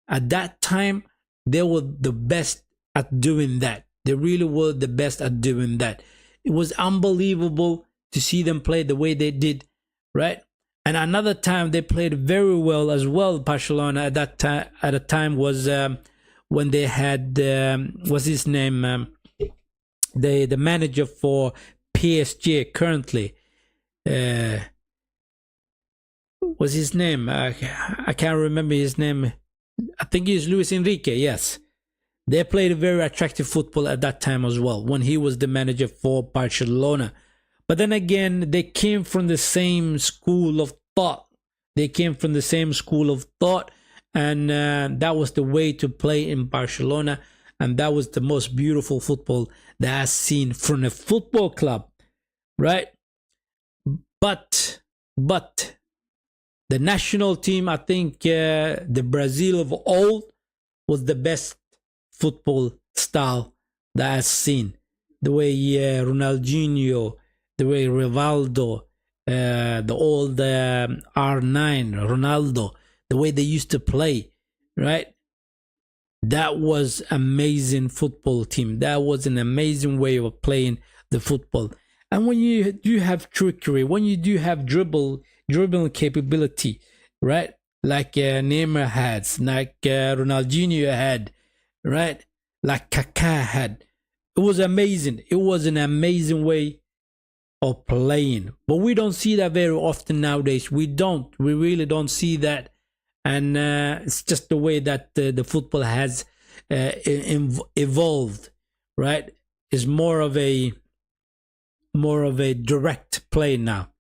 at that time, they were the best at doing that. They really were the best at doing that. It was unbelievable to see them play the way they did, right? And another time they played very well as well. Barcelona at that time, at a time was when they had what's his name? The manager for PSG currently. What's his name? I can't remember his name. I think he's Luis Enrique. Yes. They played a very attractive football at that time as well, when he was the manager for Barcelona. But then again, they came from the same school of thought. And that was the way to play in Barcelona. and that was the most beautiful football that I've seen from a football club, right? But the national team, I think the Brazil of old was the best football style that I've seen. The way Ronaldinho, the way Rivaldo, the old R9, Ronaldo, the way they used to play, right? That was amazing football team. That was an amazing way of playing the football. And when you do have trickery, when you do have dribbling capability, right? Like Neymar had, like Ronaldinho had, right? Like Kaká had. It was amazing. It was an amazing way of playing. But we don't see that very often nowadays. We really don't see that. And it's just the way that the football has evolved, right? It's more of a direct play now.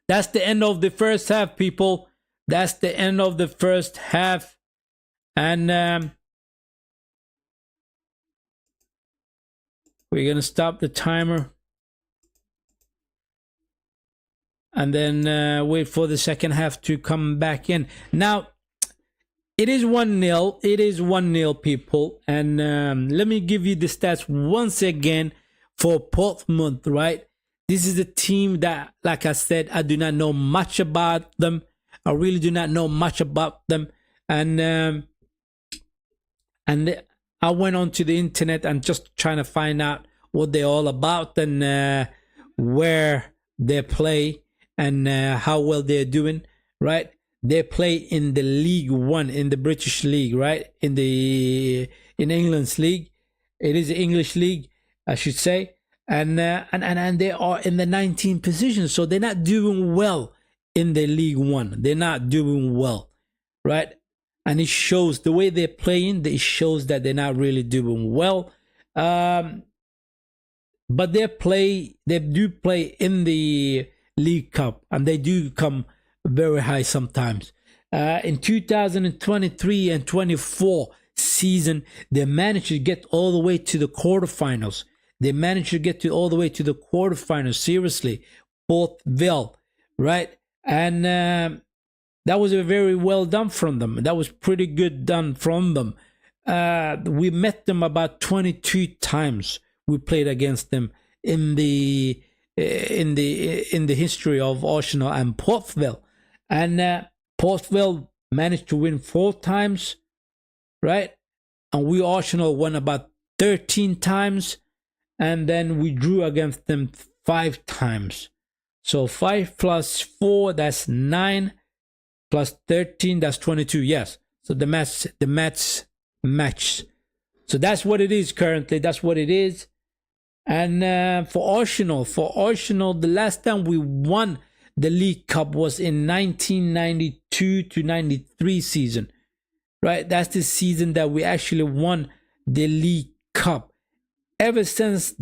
That's the end of the first half, people. That's the end of the first half. And we're going to stop the timer. And then wait for the second half to come back in. Now, it is 1-0. It is 1-0, people. And let me give you the stats once again for Portsmouth, right? This is a team that, like I said, I do not know much about them. I really do not know much about them. And I went onto the internet and just trying to find out what they're all about and where they play and how well they're doing, right? They play in the League One, in the British League, right? In England's league. It is the English league, I should say. And they are in the 19th position, so they're not doing well in the League One. They're not doing well, right? And it shows the way they're playing. It shows that they're not really doing well. But they do play in the League Cup, and they do come very high sometimes. In 2023 and 24 season, they managed to get all the way to the quarterfinals. They managed to get all the way to the quarterfinals. Seriously, PORT VALE, right? And that was a very well done from them. That was pretty good done from them. We met them about 22 times. We played against them in the history of Arsenal and PORT VALE. And PORT VALE managed to win 4 times, right? And we Arsenal won about 13 times. And then we drew against them 5 times. So 5 plus 4, that's 9. Plus 13, that's 22. Yes. So the match. So that's what it is currently. That's what it is. And for Arsenal, the last time we won the League Cup was in 1992 to 93 season, right? That's the season that we actually won the League Cup. Ever since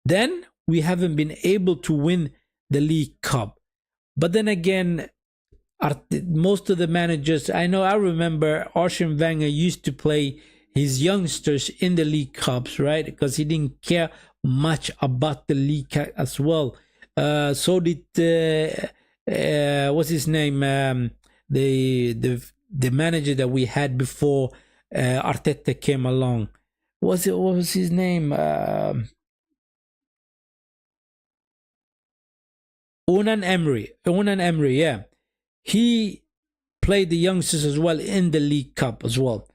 then, we haven't been able to win the League Cup. But then again, most of the managers, I remember Arsene Wenger used to play his youngsters in the League Cups, right? Because he didn't care much about the League Cup as well. So did what's his name? The manager that we had before Arteta came along. What was his name? Unai Emery, yeah. He played the youngsters as well in the League Cup as well.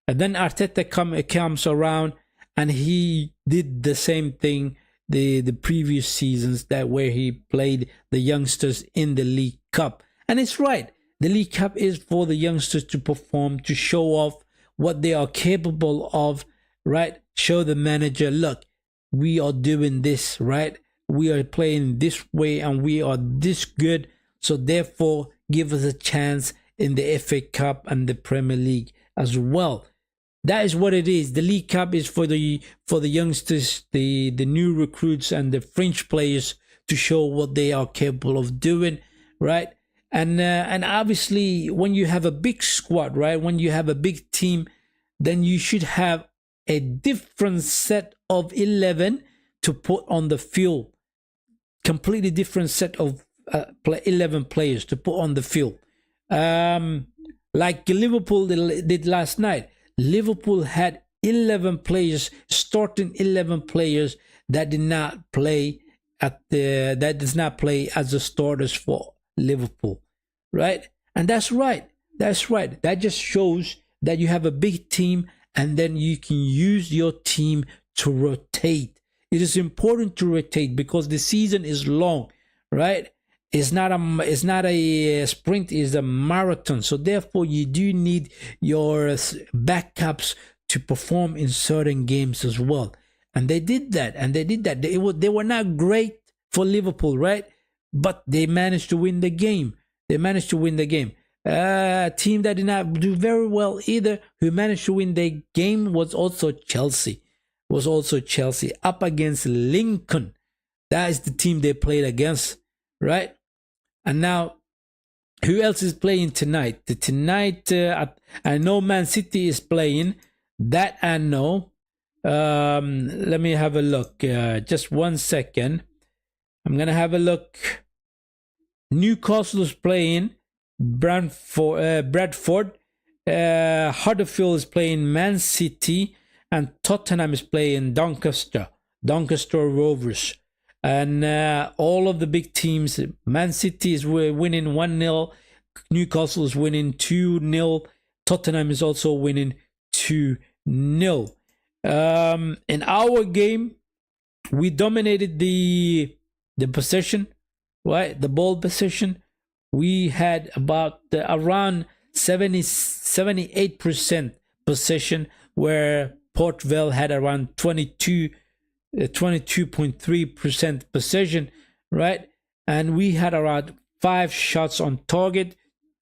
And then Arteta comes around and he did the same thing the previous seasons, that where he played the youngsters in the League Cup. And it's right. The League Cup is for the youngsters to perform, to show off what they are capable of, right? Show the manager, look, we are doing this, right? We are playing this way and we are this good. So therefore, give us a chance in the FA Cup and the Premier League as well. That is what it is. The League Cup is for the youngsters, the new recruits and the French players to show what they are capable of doing, right? And obviously, when you have a big squad, right? When you have a big team, then you should have a different set of 11 to put on the field. Completely different set of 11 players to put on the field. Like Liverpool did last night. Liverpool had 11 players, starting 11 players that did not play that does not play as the starters for Liverpool, right? And that's right. That's right. That just shows that you have a big team, and then you can use your team to rotate. It is important to rotate because the season is long, right? It's not a sprint, it's a marathon. So therefore, you do need your backups to perform in certain games as well. And they did that. They were not great for Liverpool, right? But they managed to win the game. A team that did not do very well either, who managed to win the game, was also Chelsea. Up against Lincoln. That is the team they played against, right? And now, who else is playing tonight? I know Man City is playing. That I know. Let me have a look. Just 1 second. I'm gonna have a look. Newcastle is playing Bradford. Huddersfield is playing Man City, and Tottenham is playing Doncaster Rovers. And all of the big teams, Man City is winning 1-0. Newcastle is winning 2-0. Tottenham is also winning 2-0. In our game, we dominated the possession, right? The ball possession. We had about around 78% possession, where Port Vale had around 22.3% possession, right? And we had around 5 shots on target,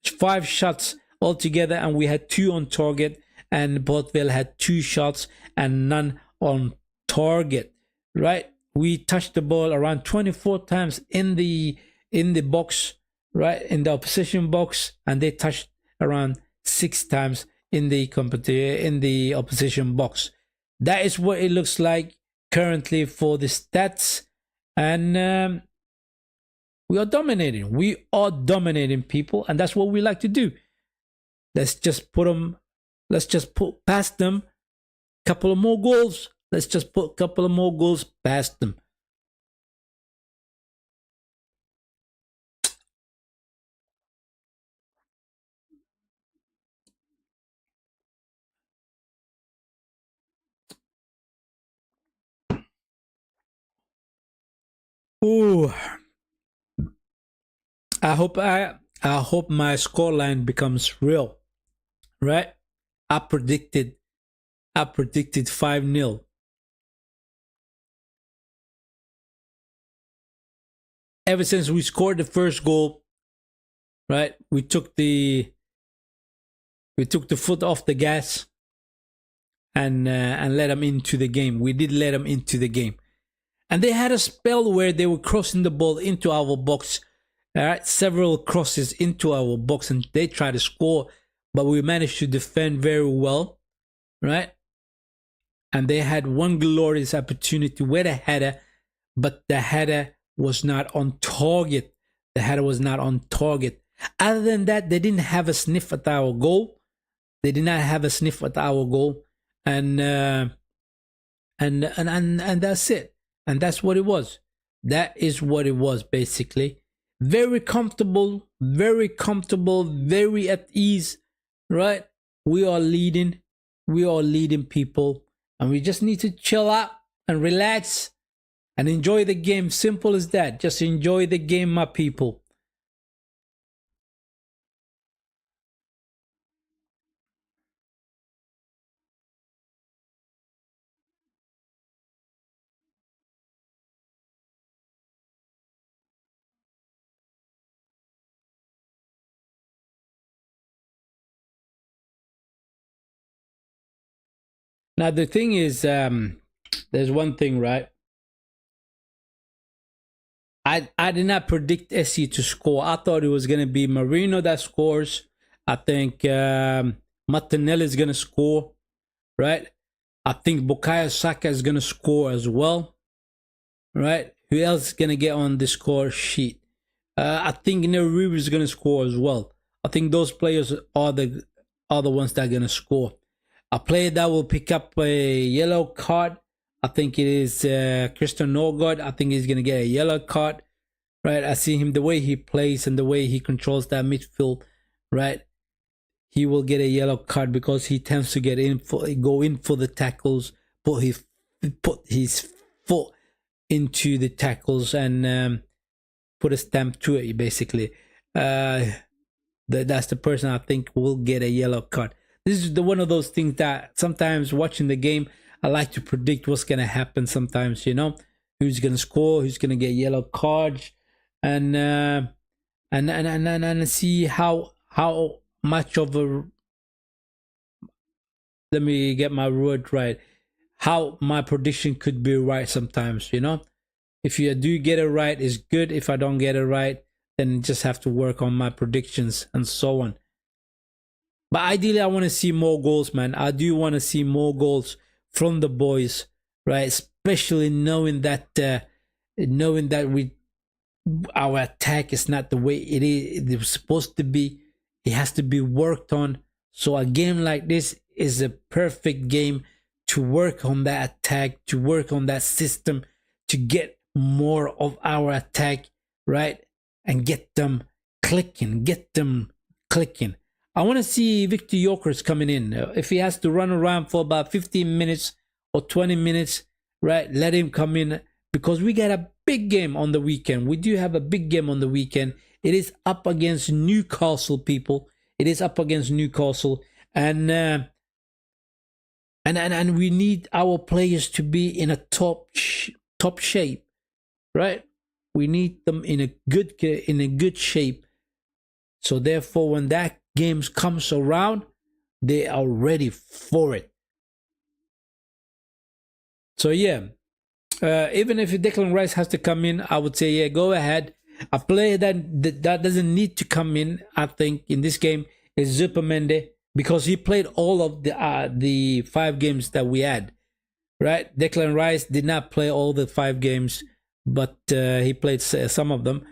5 shots altogether, and we had 2 on target, and Port Vale had 2 shots and none on target, right? We touched the ball around 24 times in the box, right? In the opposition box, and they touched around 6 times in the opposition box. That is what it looks like currently for the stats, and we are dominating. We are dominating, people, and that's what we like to do. Let's just put past them a couple of more goals. Let's just put a couple of more goals past them. Ooh, I hope my scoreline becomes real, right? I predicted 5-0. Ever since we scored the first goal, right? We took the foot off the gas and let them into the game. We did let them into the game. And they had a spell where they were crossing the ball into our box. All right, several crosses into our box, and they tried to score, but we managed to defend very well, right? And they had one glorious opportunity with a header, but the header was not on target. Other than that, they didn't have a sniff at our goal. And that's it. And that's what it was. That is what it was, basically. Very comfortable, very at ease, right? We are leading, people, and we just need to chill out and relax and enjoy the game. Simple as that. Just enjoy the game, my people. Now the thing is, there's one thing, right? I did not predict SC to score. I thought it was gonna be Marino that scores. I think Martinelli is gonna score, right? I think Bukayo Saka is gonna score as well, right? Who else is gonna get on the score sheet? I think Neruri is gonna score as well. I think those players are the ones that are gonna score. A player that will pick up a yellow card, I think it is Christian Norgard. I think he's gonna get a yellow card, right? I see him, the way he plays and the way he controls that midfield, right? He will get a yellow card because he tends to go in for the tackles, put his foot into the tackles and put a stamp to it, basically. That's the person I think will get a yellow card. This is one of those things that sometimes watching the game, I like to predict what's gonna happen. Sometimes, who's gonna score, who's gonna get yellow cards, and see how much of a, let me get my word right, how my prediction could be right sometimes. If you do get it right, it's good. If I don't get it right, then just have to work on my predictions and so on. But ideally, I want to see more goals, man. I do want to see more goals from the boys, right? Especially knowing that our attack is not the way it was supposed to be. It has to be worked on. So a game like this is a perfect game to work on that attack, to work on that system, to get more of our attack, right? And get them clicking, I want to see Victor Yokers coming in. If he has to run around for about 15 minutes or 20 minutes, right? Let him come in, because we got a big game on the weekend. We do have a big game on the weekend. It is up against Newcastle, people. It is up against Newcastle, and we need our players to be in a top shape, right? We need them in a good shape. So therefore, when that game comes around, they are ready for it. So yeah, even if Declan Rice has to come in, I would say, yeah, go ahead. A player that doesn't need to come in, I think, in this game is Zupermende, because he played all of the 5 games that we had, right? Declan Rice did not play all the 5 games, but he played some of them.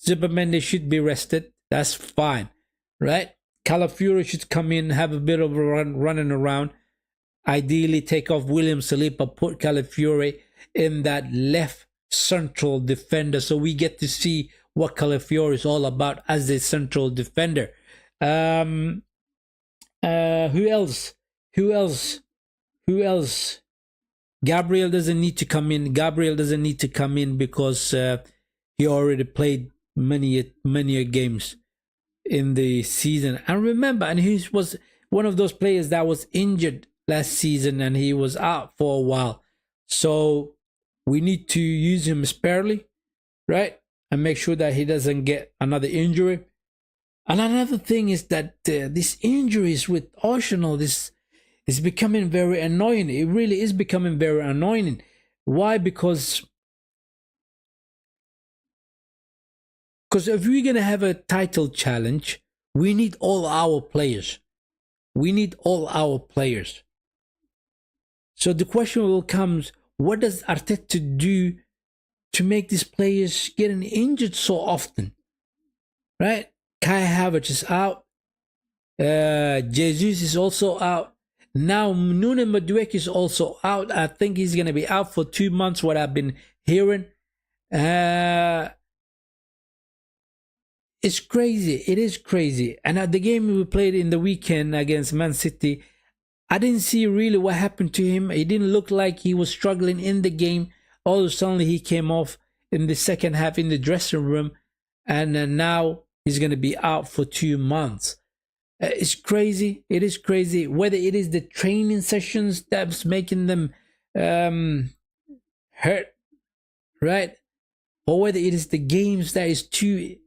Zupermende should be rested. That's fine, right? Calafiori should come in, have a bit of a running around. Ideally, take off William Saliba, put Calafiori in that left central defender, so we get to see what Calafiori is all about as a central defender. Who else? Gabriel doesn't need to come in. Because he already played many games in the season. And remember, and he was one of those players that was injured last season and he was out for a while. So we need to use him sparingly, right? And make sure that he doesn't get another injury. And another thing is that these injuries with Arsenal, this is becoming very annoying. It really is becoming very annoying. Why? Because if we're going to have a title challenge, we need all our players. So the question will come, what does Arteta do to make these players getting injured so often? Right? Kai Havertz is out. Jesus is also out. Now Nuno Madueke is also out. I think he's going to be out for 2 months, what I've been hearing. It's crazy. It is crazy. And at the game we played in the weekend against Man City, I didn't see really what happened to him. It didn't look like he was struggling in the game. All of a sudden he came off in the second half in the dressing room, and now he's going to be out for 2 months. It's crazy. It is crazy. Whether it is the training sessions that's making them hurt, right? Or whether it is the games that is too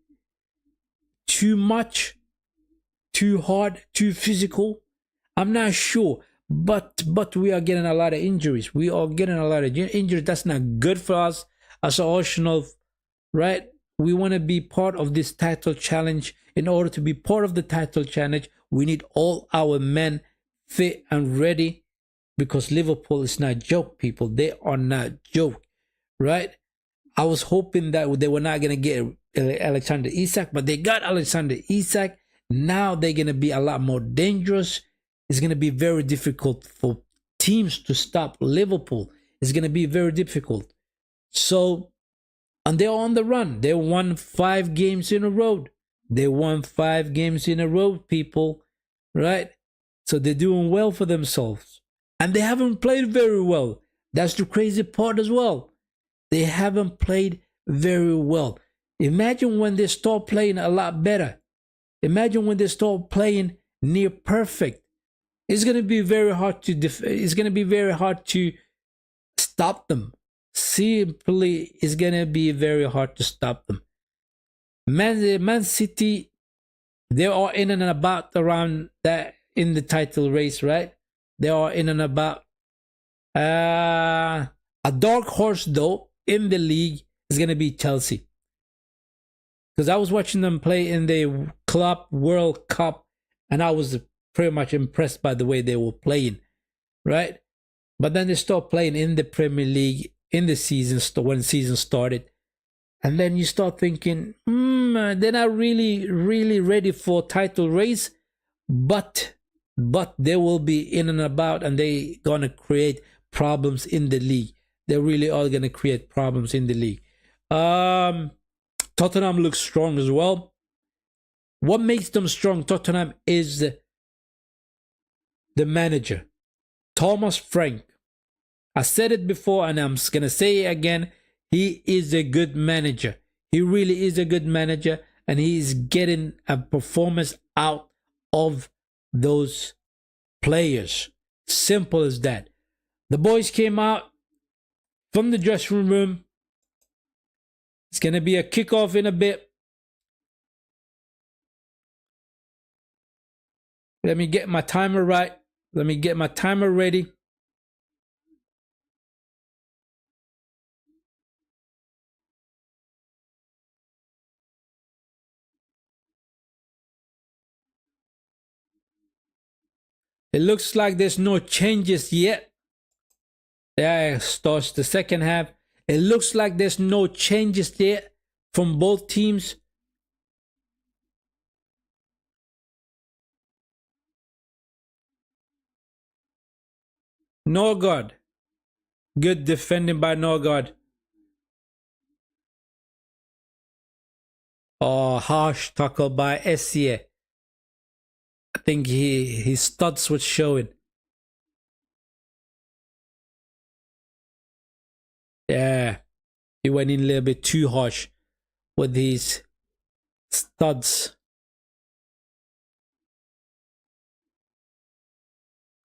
much, too hard, too physical. I'm not sure. But we are getting a lot of injuries. That's not good for us as Arsenal, right? We want to be part of this title challenge. In order to be part of the title challenge, we need all our men fit and ready, because Liverpool is not joke, people. They are not joke, right? I was hoping that they were not going to get Alexander Isak, but they got Alexander Isak. Now they're going to be a lot more dangerous. It's going to be very difficult for teams to stop Liverpool. It's going to be very difficult. So, and they're on the run. They won 5 games in a row. They won 5 games in a row, people, right? So they're doing well for themselves. And they haven't played very well. That's the crazy part as well. They haven't played very well. Imagine when they start playing a lot better. Imagine when they start playing near perfect. It's going to be very hard to it's going to be very hard to stop them. Simply, it's going to be very hard to stop them. Man City, they are in and about around that in the title race, right? They are in and about. A dark horse, though, in the league is going to be Chelsea. Because I was watching them play in the Club World Cup, and I was pretty much impressed by the way they were playing, right? But then they stopped playing in the Premier League in the season when the season started. And then you start thinking, they're not really ready for title race, but they will be in and about, and they're going to create problems in the league. They really are going to create problems in the league. Tottenham looks strong as well. What makes them strong, Tottenham, is the manager, Thomas Frank. I said it before and I'm going to say it again. He is a good manager. He really is a good manager, and he is getting a performance out of those players. Simple as that. The boys came out from the dressing room. It's going to be a kickoff in a bit. Let me get my timer right. Let me get my timer ready. It looks like there's no changes yet. There starts the second half. It looks like there's no changes yet from both teams. Norgard. Good defending by Norgard. Oh, harsh tackle by Essie. I think his studs was showing. Yeah, he went in a little bit too harsh with his studs.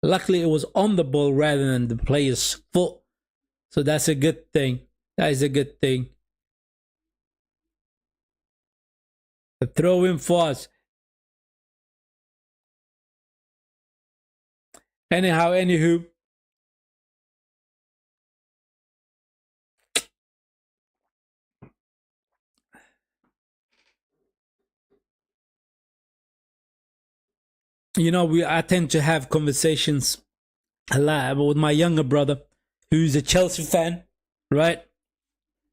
Luckily, it was on the ball rather than the player's foot. So that's a good thing. That is a good thing. The throw in for us. Anywho. You know, I tend to have conversations a lot with my younger brother, who's a Chelsea fan, right?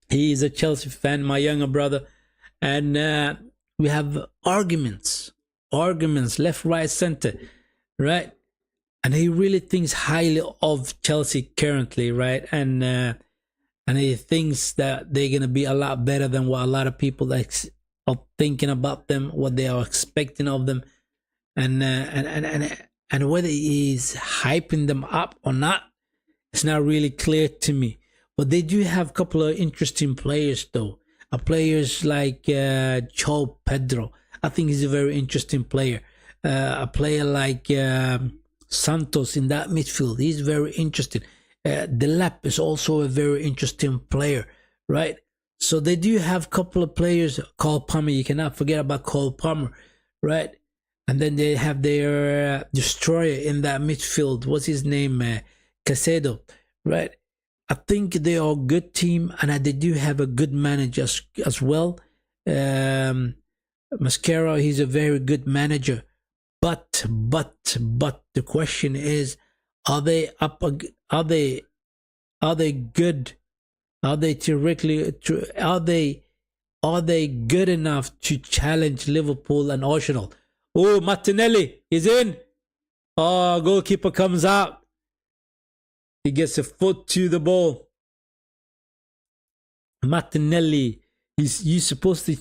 He is a Chelsea fan, my younger brother. And we have arguments, left, right, center, right? And he really thinks highly of Chelsea currently, right? And he thinks that they're gonna be a lot better than what a lot of people are thinking about them, what they are expecting of them, and whether he's hyping them up or not, it's not really clear to me. But they do have a couple of interesting players, though. Players like João Pedro. I think he's a very interesting player. A player like Santos in that midfield. He's very interesting. Delap is also a very interesting player, right? So they do have a couple of players. Cole Palmer, you cannot forget about Cole Palmer, right? And then they have their destroyer in that midfield. What's his name? Casedo, right? I think they are a good team, and they do have a good manager as well. Mascara, he's a very good manager. But the question is, Are they up? Are they? Are they good? Are they theoretically? Are they? Are they good enough to challenge Liverpool and Arsenal? Oh, Martinelli is in. Oh, goalkeeper comes out. He gets a foot to the ball. Martinelli, you're supposed to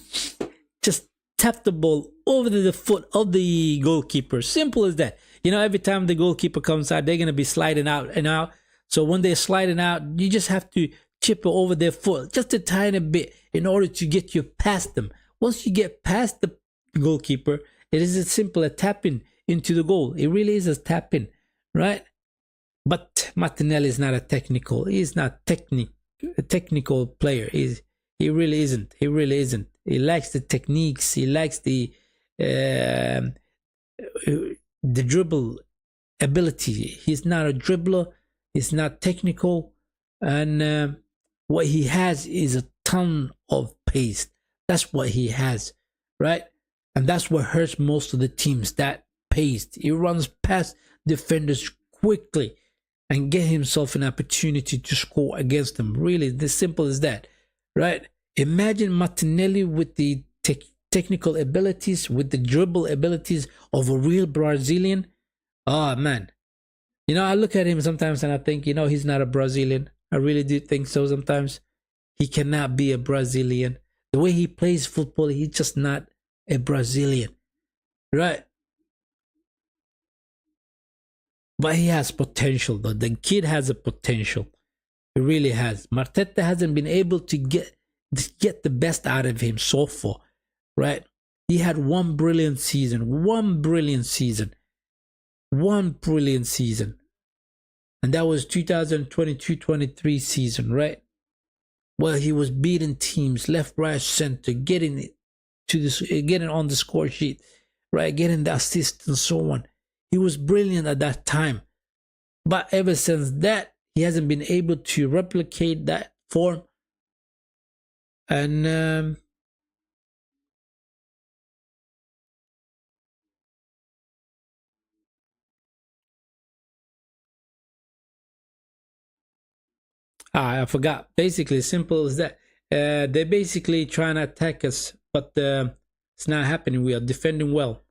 just tap the ball over the foot of the goalkeeper. Simple as that. You know, every time the goalkeeper comes out, they're going to be sliding out and out. So when they're sliding out, you just have to chip it over their foot just a tiny bit in order to get you past them. Once you get past the goalkeeper, it is as simple as tapping into the goal. It really is a tapping, right? But Martinelli is not a technical. He's not a technical player. He really isn't. He really isn't. He lacks the techniques. He lacks the dribble ability. He's not a dribbler. He's not technical, and what he has is a ton of pace. That's what he has, right? And that's what hurts most of the teams. That pace. He runs past defenders quickly and get himself an opportunity to score against them. Really, as simple as that, right? Imagine Martinelli with the technical abilities, with the dribble abilities of a real Brazilian. Oh, man. You know, I look at him sometimes and I think, you know, he's not a Brazilian. I really do think so sometimes. He cannot be a Brazilian. The way he plays football, he's just not a Brazilian, right? But he has potential, though. The kid has a potential. He really has. Marteta hasn't been able to get the best out of him so far, right? He had one brilliant season, and that was 2022-23 season, right? Well, he was beating teams left, right, center, getting on the score sheet, right? Getting the assist and so on. He was brilliant at that time. But ever since that, he hasn't been able to replicate that form. And I forgot. Basically, simple as that. They're basically trying to attack us, but it's not happening. We are defending well.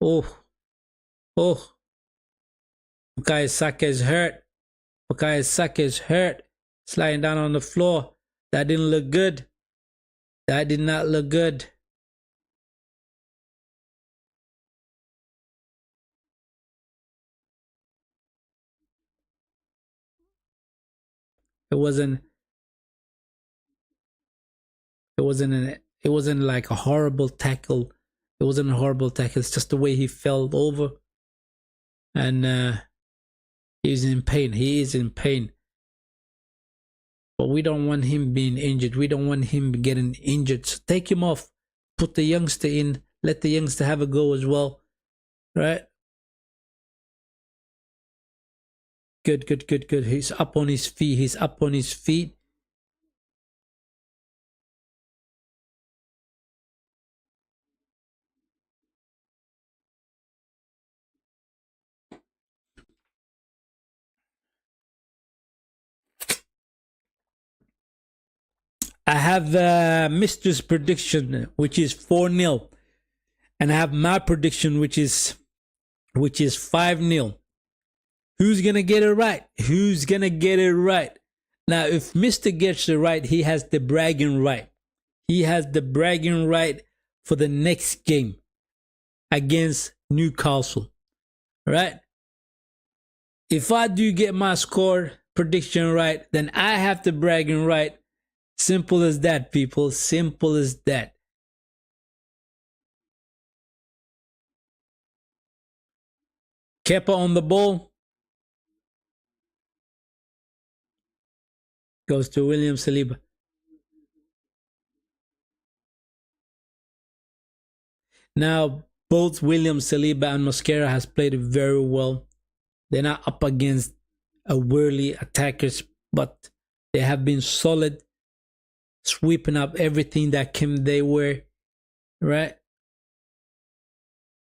Oh, Bukayo Saka is hurt. Bukayo Saka is hurt. Sliding down on the floor. That didn't look good. That did not look good. It wasn't like a horrible tackle. It wasn't a horrible tackle. It's just the way he fell over. And he's in pain. He is in pain. But we don't want him being injured. We don't want him getting injured. So take him off. Put the youngster in. Let the youngster have a go as well. Right? Good. He's up on his feet. I have Mister's prediction, which is 4-0. And I have my prediction, which is 5-0. Who's going to get it right? Now, if Mr. gets it right, he has the bragging right. He has the bragging right for the next game against Newcastle. Right? If I do get my score prediction right, then I have the bragging right. Simple as that, people. Simple as that. Kepa on the ball. Goes to William Saliba. Now, both William Saliba and Mosquera has played very well. They're not up against a whirly attackers, but they have been solid, sweeping up everything that came their way, right?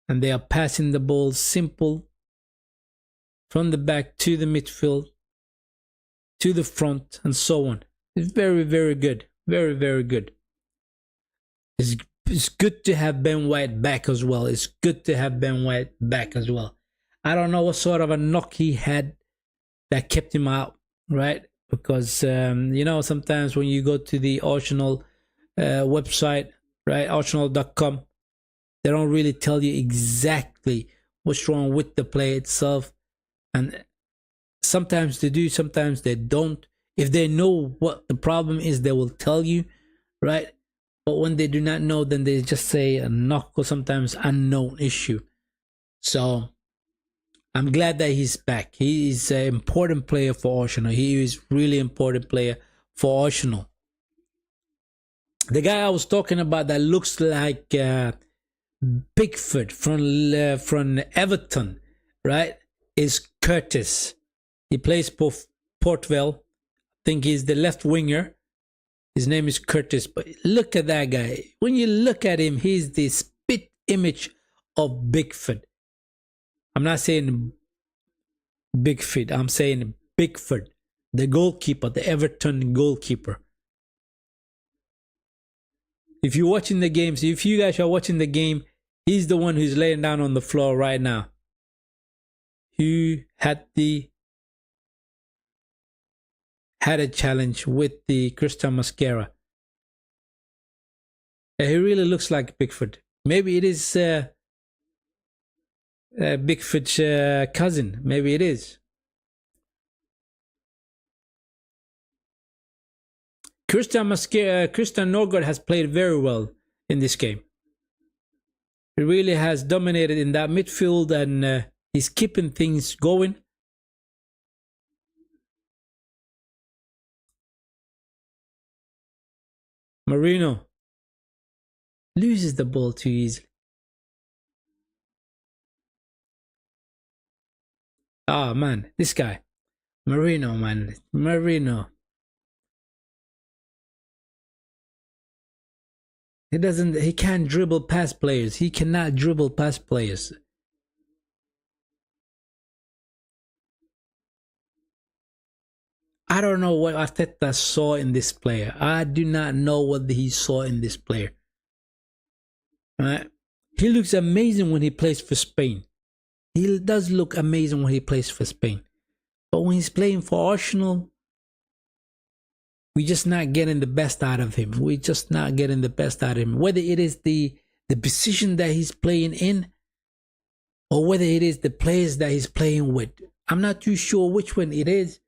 And they are passing the ball simple from the back to the midfield, to the front, and so on. It's very, very good. Very, very good. It's good to have Ben White back as well. It's good to have Ben White back as well. I don't know what sort of a knock he had that kept him out, right? Because, you know, sometimes when you go to the Arsenal website, right, arsenal.com, they don't really tell you exactly what's wrong with the play itself. And sometimes they do, sometimes they don't. If they know what the problem is, they will tell you, right? But when they do not know, then they just say a knock or sometimes unknown issue. So I'm glad that he's back. He is an important player for Arsenal. He is really important player for Arsenal. The guy I was talking about that looks like Bigfoot from Everton, right, is Curtis. He plays for Port Vale. I think he's the left winger. His name is Curtis. But look at that guy. When you look at him, he's the spit image of Bigfoot. I'm not saying Bigfoot. I'm saying Bigfoot, the goalkeeper, the Everton goalkeeper. If you're watching the games, if you guys are watching the game, he's the one who's laying down on the floor right now. Who had a challenge with the Christian Mascara. He really looks like Bigfoot. Maybe it is Bigfoot's cousin. Maybe it is. Christian Norgård has played very well in this game. He really has dominated in that midfield, and he's keeping things going. Marino loses the ball too easily. Ah, man, this guy. Marino, man. Marino. He can't dribble past players. He cannot dribble past players. I don't know what Arteta saw in this player. I do not know what he saw in this player. Right? He looks amazing when he plays for Spain. He does look amazing when he plays for Spain. But when he's playing for Arsenal, we're just not getting the best out of him. We're just not getting the best out of him. Whether it is the position that he's playing in, or whether it is the players that he's playing with. I'm not too sure which one it is,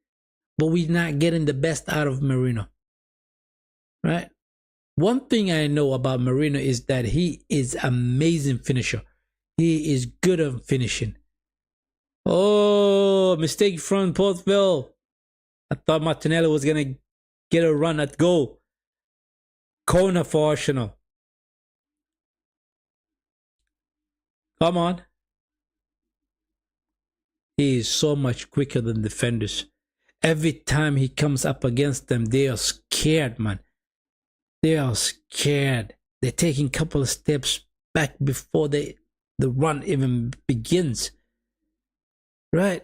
but we're not getting the best out of Marino. Right? One thing I know about Marino is that he is an amazing finisher. He is good at finishing. Oh, mistake from Port Vale. I thought Martinelli was going to get a run at goal. Corner for Arsenal. Come on. He is so much quicker than defenders. Every time he comes up against them, they are scared, man. They are scared. They're taking a couple of steps back before the run even begins. Right?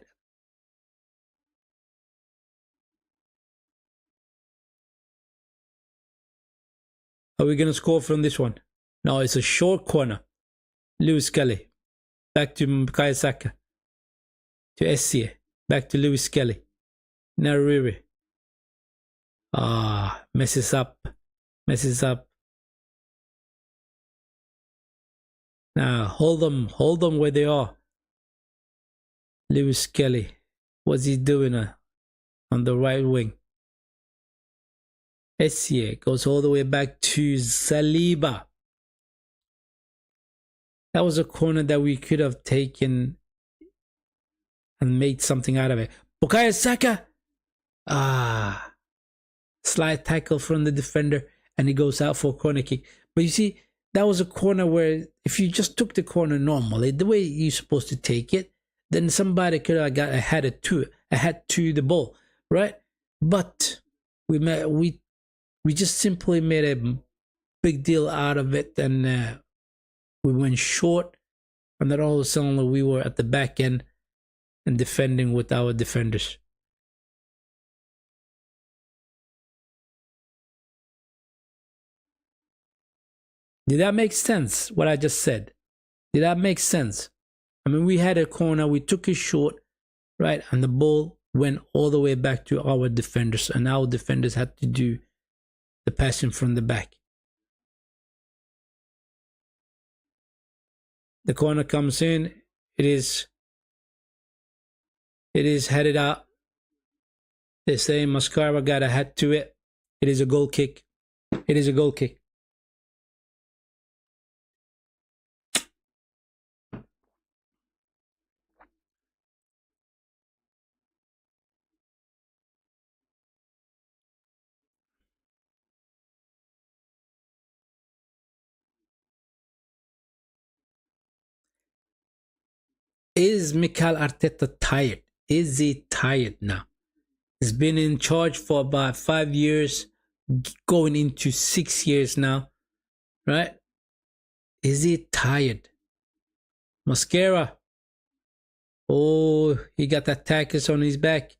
Are we going to score from this one? No, it's a short corner. Lewis Kelly. Back to Bukayo Saka. To Essie. Back to Lewis Kelly. Nariri. Messes up. Messes up. Now, hold them where they are. Lewis Kelly. What's he doing on the right wing? Essie goes all the way back to Saliba. That was a corner that we could have taken and made something out of it. Bukayo Saka. Slight tackle from the defender, and he goes out for a corner kick. But you see, that was a corner where if you just took the corner normally, the way you're supposed to take it, then somebody could have got ahead to the ball, right? But we just simply made a big deal out of it, and we went short, and then all of a sudden we were at the back end, and defending with our defenders. Did that make sense, what I just said? Did that make sense? I mean, we had a corner, we took it short, right? And the ball went all the way back to our defenders, and our defenders had to do the passing from the back. The corner comes in, it is headed out. They say Mascara got a hat to it. It is a goal kick. It is a goal kick. Is Mikel Arteta tired? Is he tired now? He's been in charge for about 5 years, going into 6 years now, right? Is he tired? Mascara. Oh, he got attackers on his back.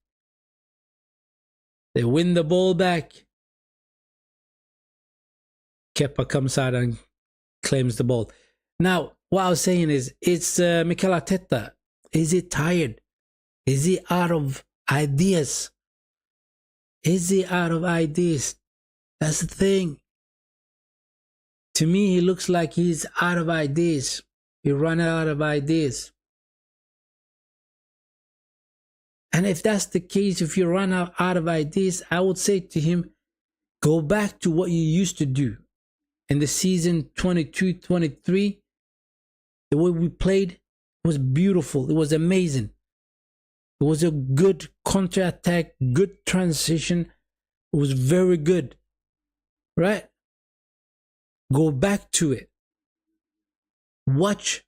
They win the ball back. Kepa comes out and claims the ball. Now, what I was saying is, it's Mikel Arteta. Is he tired? Is he out of ideas? Is he out of ideas? That's the thing. To me, he looks like he's out of ideas. He ran out of ideas. And if that's the case, if you run out of ideas, I would say to him, go back to what you used to do. In the season 22-23, the way we played was beautiful. It was amazing. It was a good counter-attack, good transition. It was very good. Right? Go back to it. Watch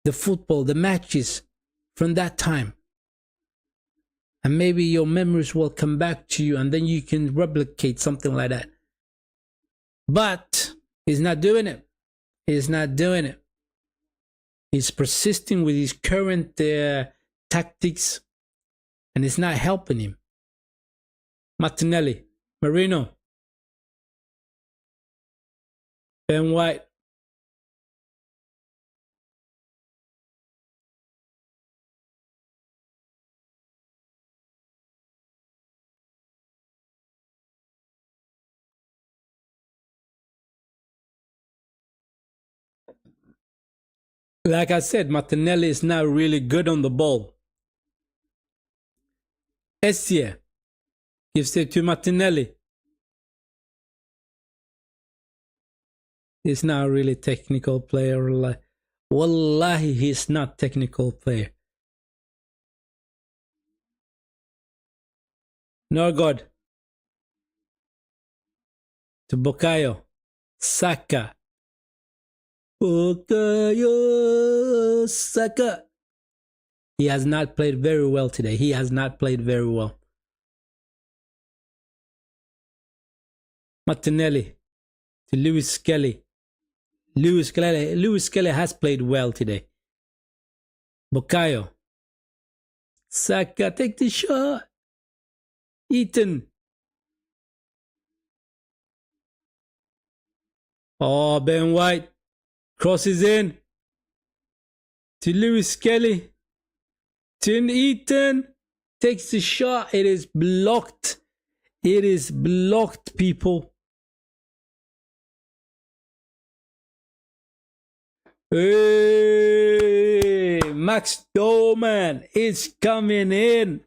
the football, the matches from that time. And maybe your memories will come back to you, and then you can replicate something like that. But he's not doing it. He's not doing it. He's persisting with his current tactics, and it's not helping him. Martinelli, Marino, Ben White. Like I said, Martinelli is not really good on the ball. Essie gives it to Martinelli. He's not really a technical player. Wallahi, he's not technical player. Norgod to Bukayo. Saka. Bukayo Saka. He has not played very well today. He has not played very well. Martinelli to Lewis Skelly. Lewis Skelly has played well today. Bukayo. Saka, take the shot. Eaton. Oh, Ben White crosses in to Lewis Skelly. Tin Eaton takes the shot. It is blocked. It is blocked, people. Hey, Max Doman is coming in.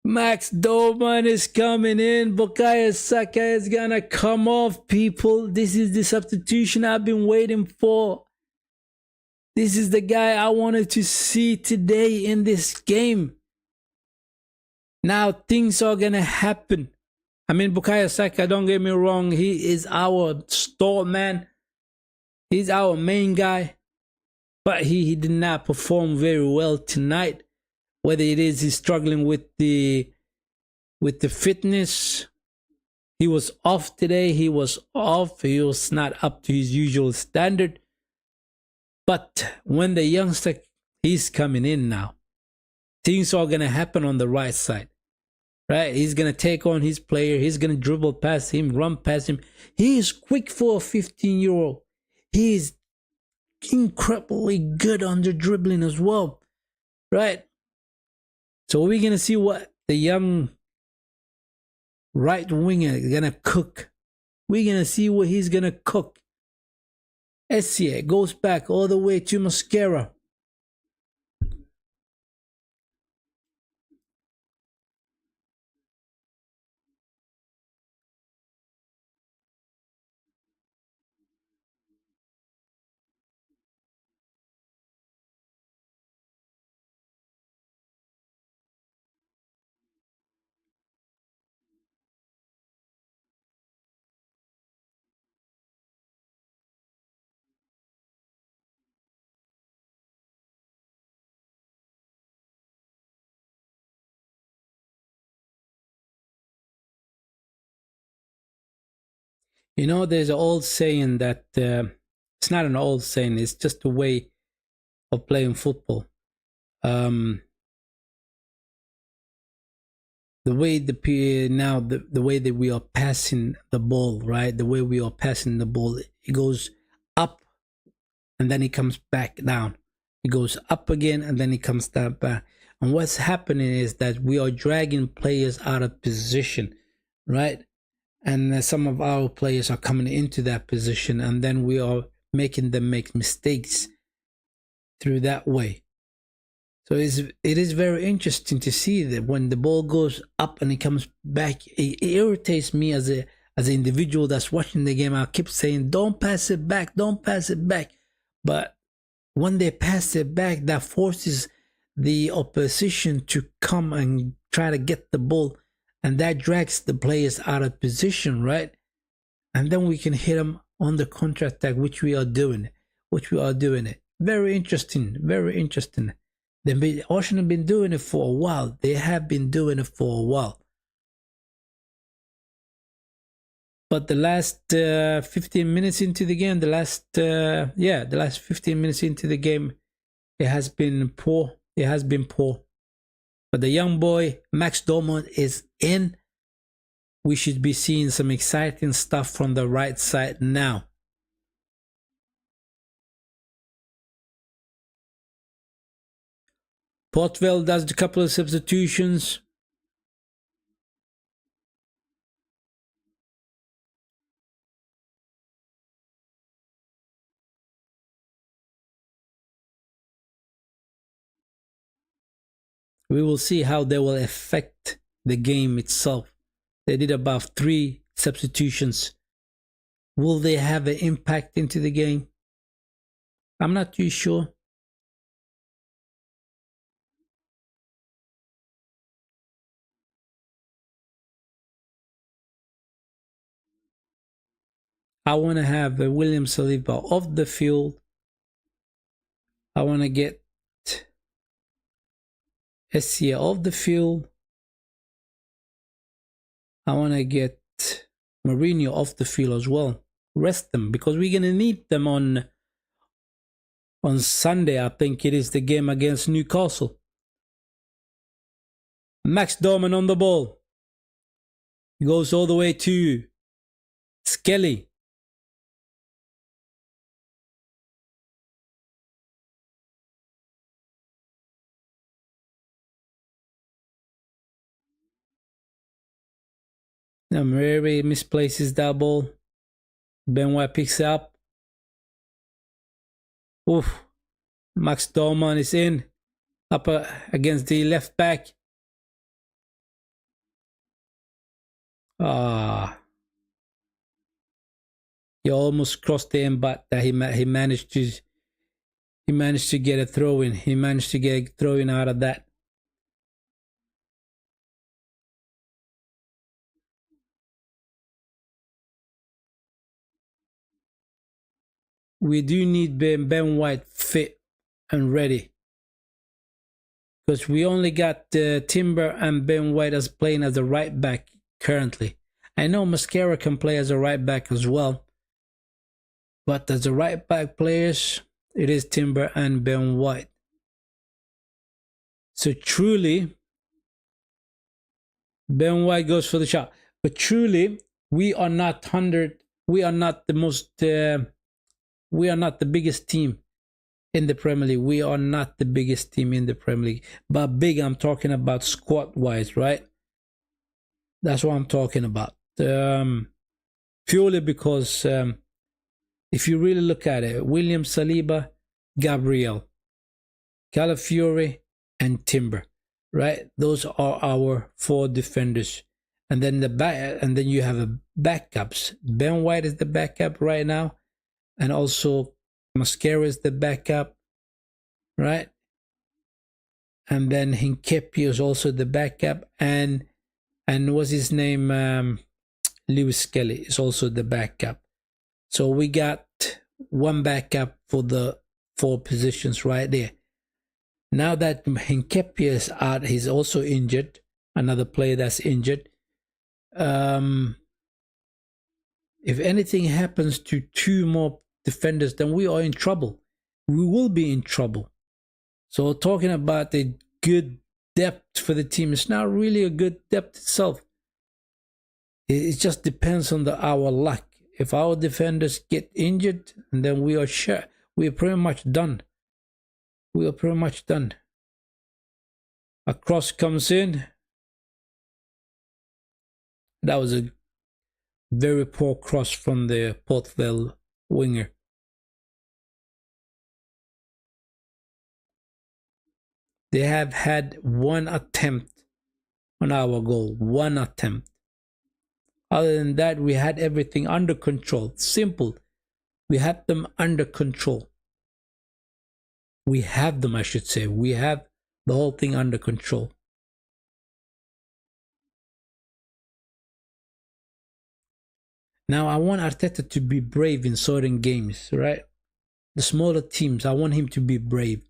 Max Doman is coming in. Bukayo Saka is gonna come off, people. This is the substitution I've been waiting for. This is the guy I wanted to see today in this game. Now things are gonna happen. I mean, Bukayo Saka, don't get me wrong, he is our star man. He's our main guy. But he did not perform very well tonight. Whether it is he's struggling with the fitness. He was off today. He was off. He was not up to his usual standard. But when the youngster He's coming in now. Things are gonna happen on the right side. Right? He's gonna take on his player. He's gonna dribble past him, run past him. He is quick for a 15-year-old. He is incredibly good under dribbling as well. Right? So we're gonna see what the young right winger is gonna cook. We're gonna see what he's gonna cook. Essie goes back all the way to Mascara. You know, there's an old saying that it's not an old saying, it's just a way of playing football. The way the way that we are passing the ball, right? The way we are passing the ball, it goes up and then it comes back down. It goes up again and then it comes down back. And what's happening is that we are dragging players out of position, right? And some of our players are coming into that position, and then we are making them make mistakes through that way. So it is very interesting to see that when the ball goes up and it comes back, it irritates me as an individual that's watching the game. I keep saying, don't pass it back, don't pass it back. But when they pass it back, that forces the opposition to come and try to get the ball. And that drags the players out of position, right? And then we can hit them on the counter attack, which we are doing. Very interesting, very interesting. Arsenal have been doing it for a while. They have been doing it for a while. But the last 15 minutes into the game, the last 15 minutes into the game, it has been poor. It has been poor. But the young boy, Max Dormont, is in. We should be seeing some exciting stuff from the right side now. PORT VALE does a couple of substitutions. We will see how they will affect the game itself. They did about 3 substitutions. Will they have an impact into the game? I'm not too sure. I want to have William Saliba off the field. I want to get Essia off the field. I want to get Mourinho off the field as well. Rest them because we're going to need them on Sunday. I think it is the game against Newcastle. Max Dorman on the ball. He goes all the way to Skelly. Now Mary misplaces that ball. Ben White picks it up. Oof. Max Dorman is in. Up against the left back. He almost crossed the end, but he managed to get a throw in. He managed to get a throw in out of that. We do need Ben White fit and ready. Because we only got Timber and Ben White as playing as a right back currently. I know Mascara can play as a right back as well. But as a right back players, it is Timber and Ben White. So truly, Ben White goes for the shot. But truly, we are not 100. We are not the most. We are not the biggest team in the Premier League. We are not the biggest team in the Premier League. But big, I'm talking about squad wise, right? That's what I'm talking about. Purely because if you really look at it, William Saliba, Gabriel, Calafiore, and Timber, right? Those are our 4 defenders. And then then you have a backups. Ben White is the backup right now, and also Mascara is the backup, right? And then Hinkepi is also the backup, and what's his name? Lewis Kelly is also the backup. So we got one backup for the 4 positions right there. Now that Hinkepi is out, he's also injured. Another player that's injured. If anything happens to 2 more defenders, then we are in trouble. We will be in trouble. So talking about a good depth for the team, it's not really a good depth itself. It just depends on our luck. If our defenders get injured, then we are sure we are pretty much done. We are pretty much done. A cross comes in. That was a very poor cross from the Port Vale winger. They have had 1 attempt on our goal. 1 attempt. Other than that, we had everything under control. Simple. We had them under control. We have them, I should say. We have the whole thing under control. Now, I want Arteta to be brave in certain games, right? The smaller teams, I want him to be brave.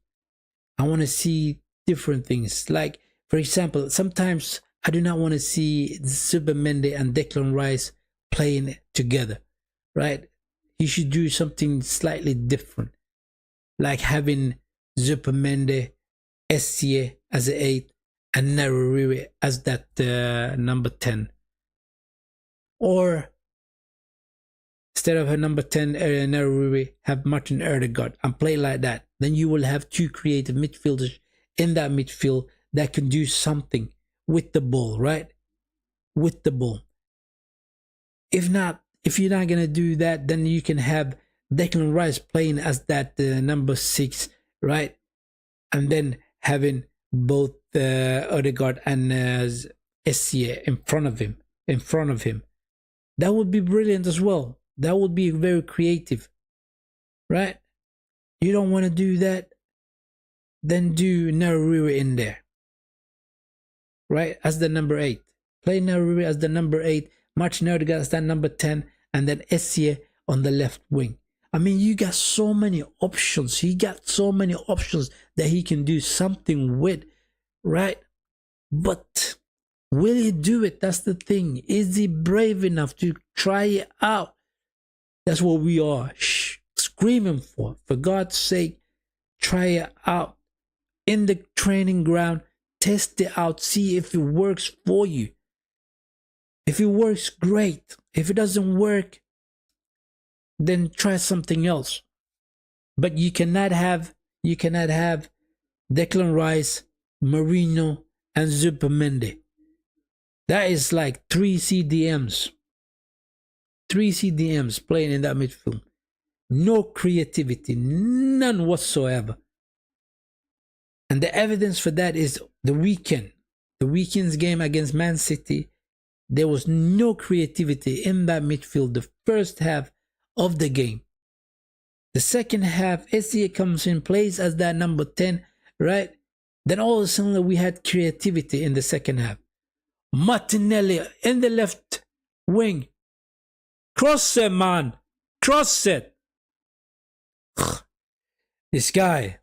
I want to see different things. Like, for example, sometimes I do not want to see Zubimendi and Declan Rice playing together, right? He should do something slightly different, like having Zubimendi, SCA as an 8, and Naruri as that number 10. Or instead of her number 10, Naruri, have Martin Erdegaard and play like that. Then you will have 2 creative midfielders in that midfield that can do something with the ball, right? With the ball. If you're not going to do that, then you can have Declan Rice playing as that number 6, right? And then having both Odegaard and SCA in front of him. That would be brilliant as well. That would be very creative, right? You don't want to do that, then do Naruri in there, right? As the number 8. Play Naruri as the number 8, Martin Odegaard as that number 10, and then SCA on the left wing. I mean, you got so many options. He got so many options that he can do something with, right? But will he do it? That's the thing. Is he brave enough to try it out? That's what we are screaming for. For God's sake, try it out in the training ground. Test it out. See if it works for you. If it works, great. If it doesn't work, then try something else. But you cannot have Declan Rice, Marino, and Zubimendi. That is like 3 CDMs. 3 CDMs playing in that midfield. No creativity, none whatsoever. And the evidence for that is the weekend. The weekend's game against Man City. There was no creativity in that midfield the first half of the game. The second half, SCA comes in, plays as that number 10, right? Then all of a sudden we had creativity in the second half. Martinelli in the left wing. Cross it, man. Cross it. This guy.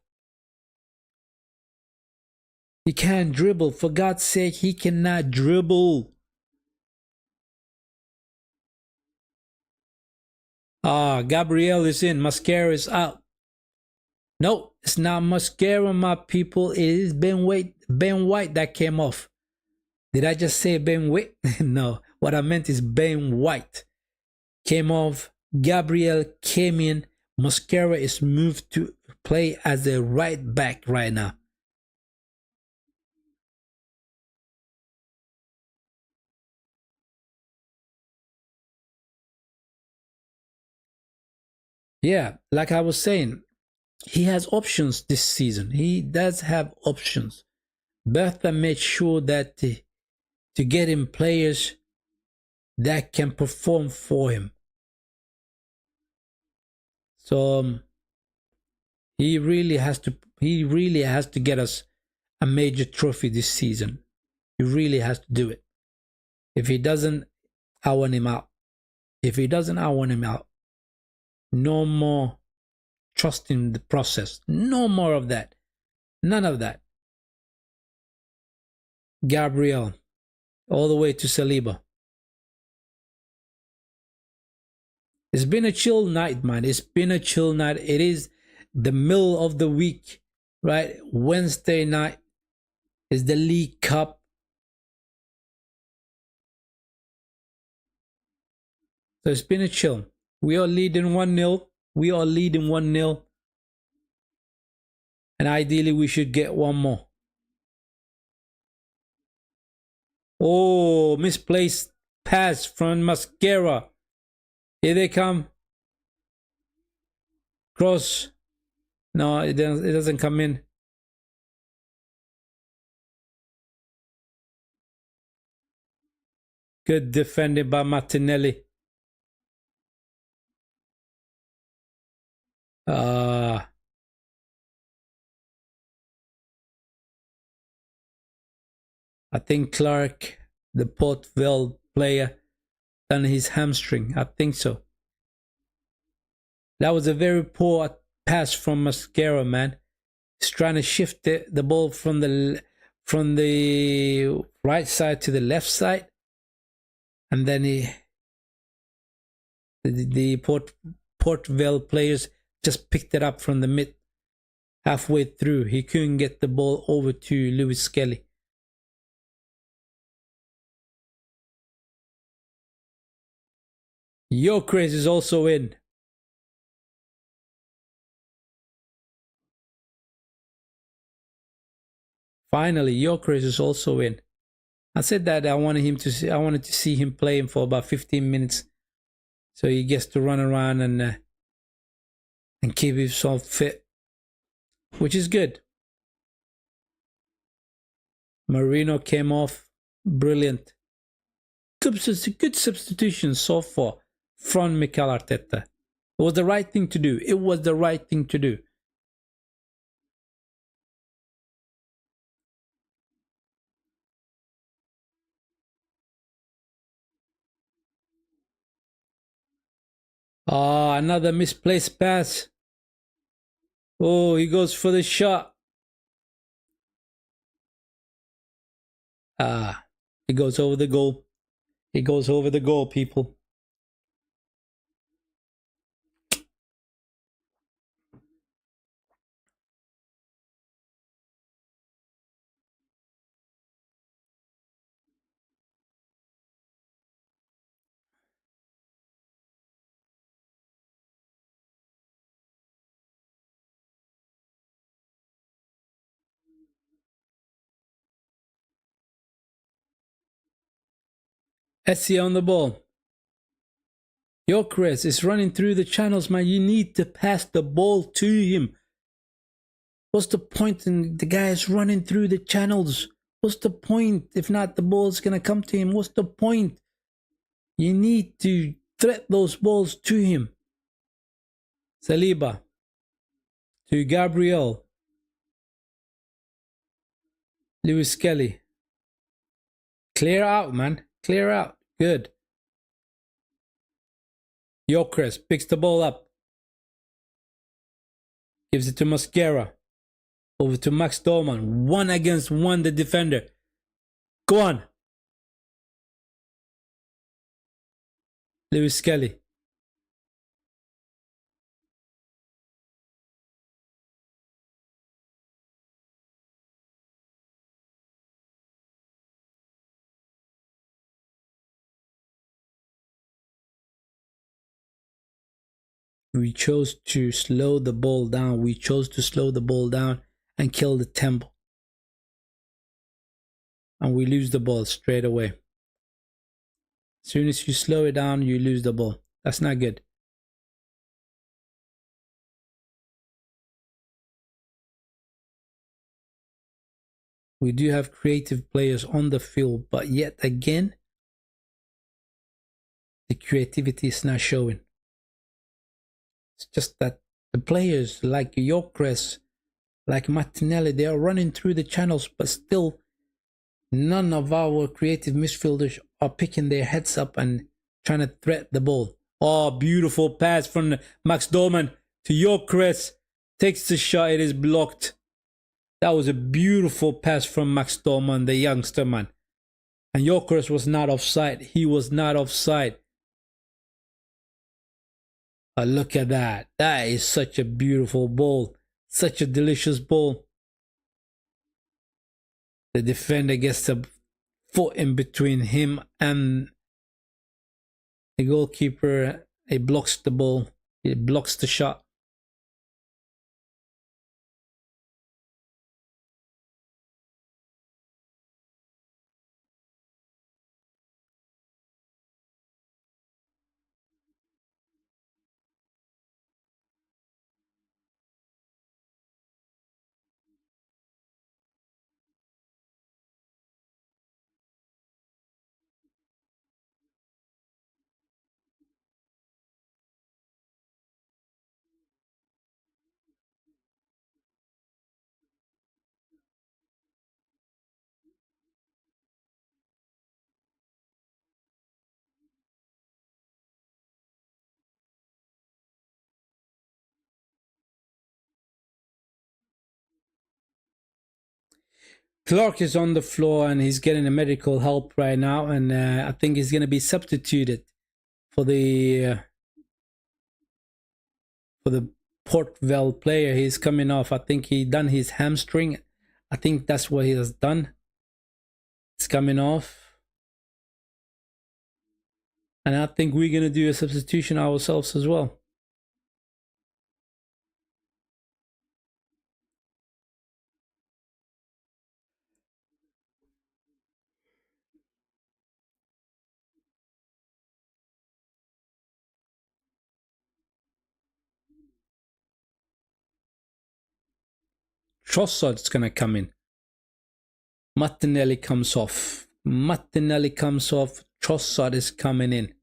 He can't dribble. For God's sake, he cannot dribble. Gabriel is in. Mascara is out. No. It's not mascara, my people. It is Ben White that came off. Did I just say Ben White? No. What I meant is Ben White came off. Gabriel came in. Mascara is moved to play as a right back right now. Yeah, like I was saying, he has options this season. He does have options. Bertha made sure that to get him players that can perform for him. So he really has to get us a major trophy this season. He really has to do it. If he doesn't, I want him out. If he doesn't, I want him out. No more trusting the process. No more of that. None of that. Gabriel, all the way to Saliba. It's been a chill night, man. It's been a chill night. It is the middle of the week, right? Wednesday night is the League Cup. So it's been a chill. We are leading 1-0. We are leading 1-0. And ideally, we should get one more. Oh, misplaced pass from Mascara. Here they come. Cross. No, it doesn't come in. Good defending by Martinelli. I think Clark, the Port Vale player, done his hamstring. I think so. That was a very poor pass from Mascara, man. He's trying to shift the ball from the right side to the left side, and then the Port Vale players just picked it up from the mid. Halfway through, he couldn't get the ball over to Lewis Kelly. Gyökeres is also in. Finally, Gyökeres is also in. I said that I wanted to see him playing for about 15 minutes, so he gets to run around and keep himself fit, which is good. Marino came off, brilliant. Good substitution so far from Mikel Arteta. It was the right thing to do. It was the right thing to do. Ah, another misplaced pass. Oh, he goes for the shot. Ah, he goes over the goal. He goes over the goal, people. Essie on the ball. Gyökeres is running through the channels, man. You need to pass the ball to him. What's the point in the guy is running through the channels? What's the point? If not, the ball's going to come to him. What's the point? You need to thread those balls to him. Saliba to Gabriel. Lewis Kelly. Clear out, man. Clear out. Good. Gyökeres picks the ball up. Gives it to Mascara. Over to Max Dolman. 1 against 1, the defender. Go on. Lewis Kelly. We chose to slow the ball down. We chose to slow the ball down and kill the tempo. And we lose the ball straight away. As soon as you slow it down, you lose the ball. That's not good. We do have creative players on the field, but yet again, the creativity is not showing. It's just that the players like Gyökeres, like Martinelli, they are running through the channels, but still none of our creative midfielders are picking their heads up and trying to threat the ball. Oh, beautiful pass from Max Doman to Gyökeres. Takes the shot, it is blocked. That was a beautiful pass from Max Doman, the youngster man. And Gyökeres was not offside. He was not offside. Oh, look at that. That is such a beautiful ball. Such a delicious ball. The defender gets a foot in between him and the goalkeeper. He blocks the ball. He blocks the shot. Clark is on the floor and he's getting a medical help right now, and I think he's going to be substituted for the Port Vale player. He's coming off. I think he done his hamstring. I think that's what he has done. It's coming off, and I think we're going to do a substitution ourselves as well. Trossard's going to come in. Martinelli comes off. Martinelli comes off. Trossard is coming in.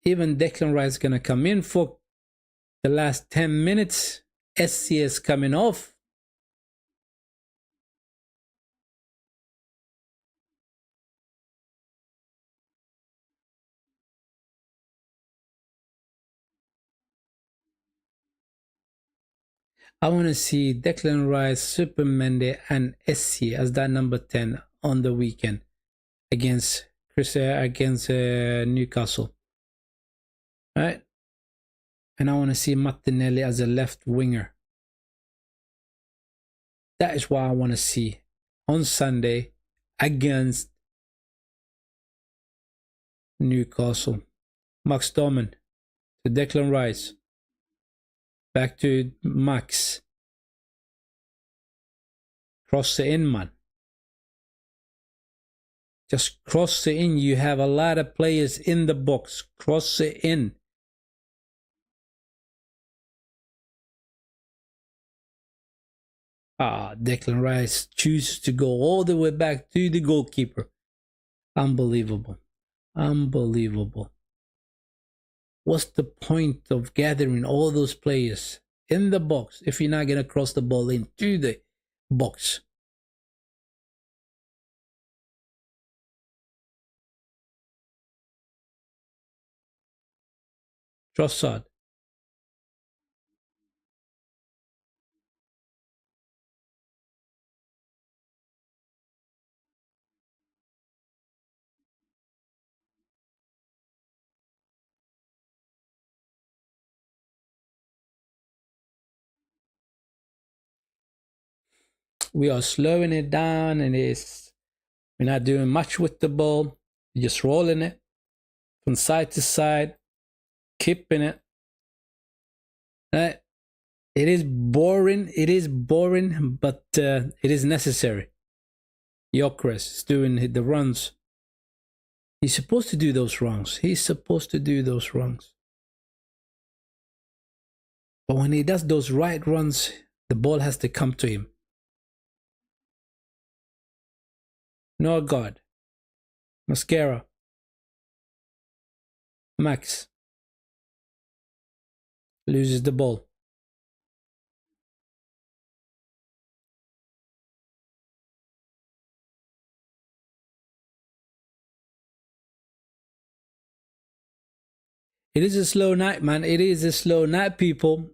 Even Declan Rice is going to come in for the last 10 minutes. SC is coming off. I want to see Declan Rice, Super Mendy, and SC as that number 10 on the weekend against Newcastle. Right? And I want to see Martinelli as a left winger. That is what I want to see on Sunday against Newcastle. Max Doman to Declan Rice. Back to Max. Cross it in, man. Just cross it in. You have a lot of players in the box. Cross it in. Declan Rice chooses to go all the way back to the goalkeeper. Unbelievable. Unbelievable. What's the point of gathering all those players in the box if you're not going to cross the ball into the box? Trossard. We are slowing it down, and we're not doing much with the ball. You're just rolling it from side to side, keeping it. Right? It is boring. It is boring, but it is necessary. Gyökeres is doing the runs. He's supposed to do those runs. He's supposed to do those runs. But when he does those right runs, the ball has to come to him. Norgard. Mascara. Max. Loses the ball. It is a slow night, man. It is a slow night, people.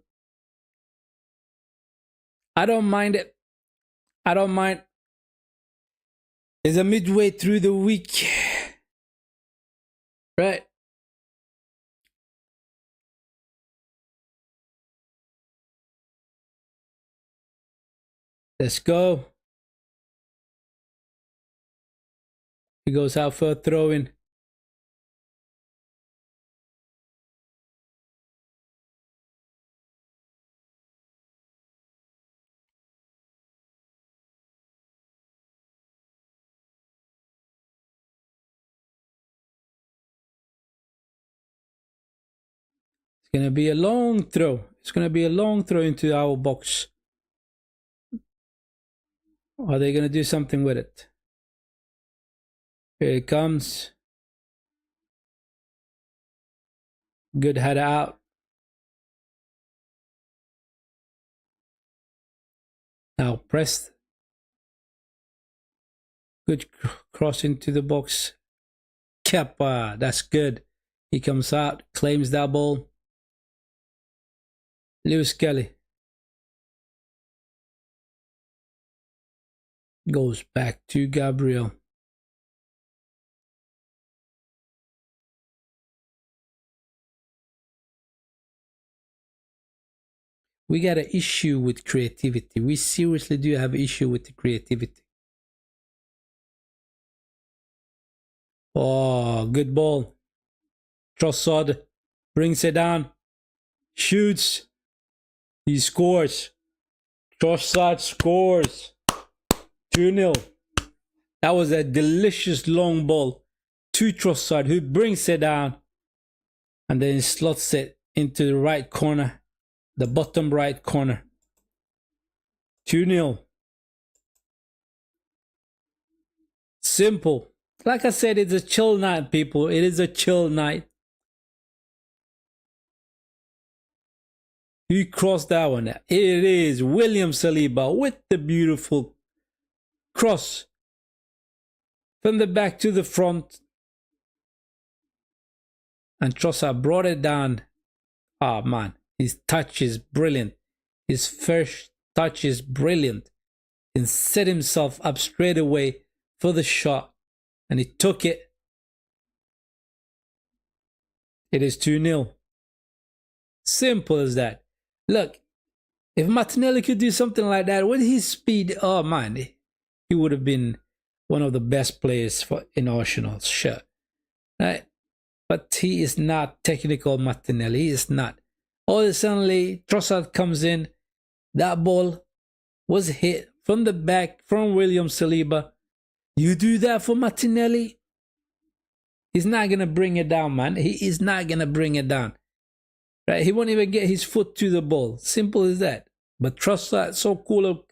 I don't mind it. I don't mind. It's a midway through the week. Right? Let's go. He goes out for a throw-in. It's going to be a long throw. It's going to be a long throw into our box. Are they going to do something with it? Here it comes. Good header out. Now pressed. Good cross into the box. Kepa, that's good. He comes out, claims that ball. Lewis Kelly. Goes back to Gabriel. We got an issue with creativity. We seriously do have an issue with the creativity. Oh, good ball. Trossard brings it down. Shoots. He scores. Trossard scores. 2-0. That was a delicious long ball to Trossard, who brings it down and then slots it into the right corner, the bottom right corner. 2-0. Simple. Like I said, it's a chill night, people. It is a chill night. You crossed that one. It is William Saliba with the beautiful cross from the back to the front. And Trossard brought it down. Ah, man. His touch is brilliant. His first touch is brilliant. And set himself up straight away for the shot. And he took it. It is 2-0. Simple as that. Look, if Martinelli could do something like that with his speed, oh man, he would have been one of the best players in Arsenal, sure. Right? But he is not technical, Martinelli. He is not. All of a sudden, Trossard comes in. That ball was hit from the back from William Saliba. You do that for Martinelli? He's not going to bring it down, man. He is not going to bring it down. Right? He won't even get his foot to the ball. Simple as that. But Trossard, so cool,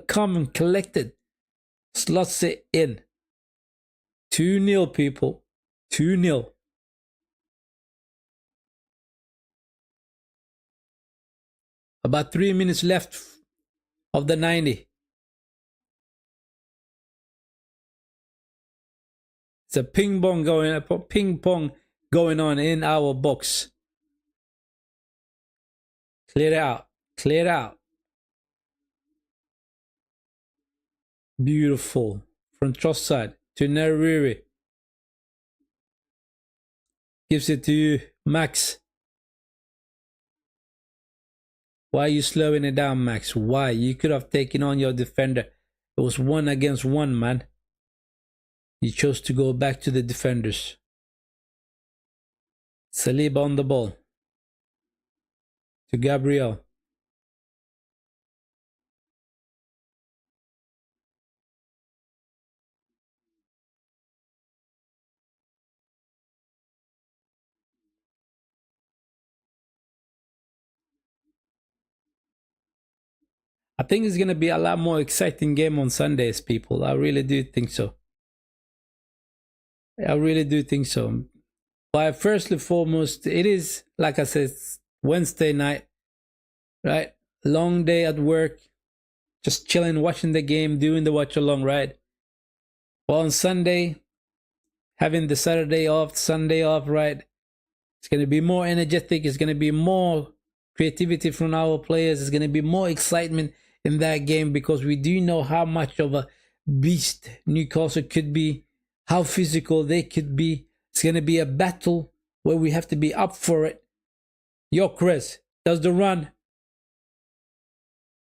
calm and collected. Slots it in. 2-0, people. 2-0. About 3 minutes left of the 90. It's a ping pong going on in our box. Clear it out. Clear it out. Beautiful. From Trossard to Neriri. Gives it to you, Max. Why are you slowing it down, Max? Why? You could have taken on your defender. It was 1 against 1, man. He chose to go back to the defenders. Saliba on the ball. To Gabriel. I think it's going to be a lot more exciting game on Sundays, people. I really do think so. I really do think so. But first and foremost, it is, like I said, Wednesday night, right? Long day at work, just chilling, watching the game, doing the watch along, right? Well, on Sunday, having the Saturday off, Sunday off, right? It's going to be more energetic. It's going to be more creativity from our players. It's going to be more excitement in that game because we do know how much of a beast Newcastle could be, how physical they could be. It's going to be a battle where we have to be up for it. Yo, Chris does the run.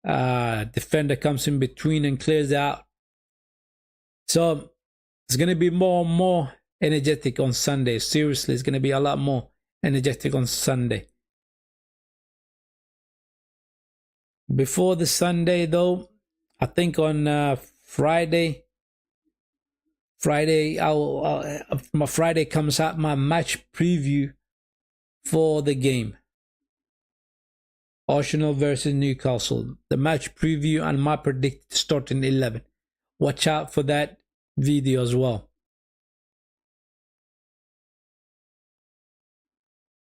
Defender comes in between and clears out. So it's going to be more and more energetic on Sunday. Seriously, it's going to be a lot more energetic on Sunday. Before the Sunday, though, I think on Friday, my Friday comes out my match preview for the game. Arsenal versus Newcastle. The match preview and my predicted starting 11. Watch out for that video as well.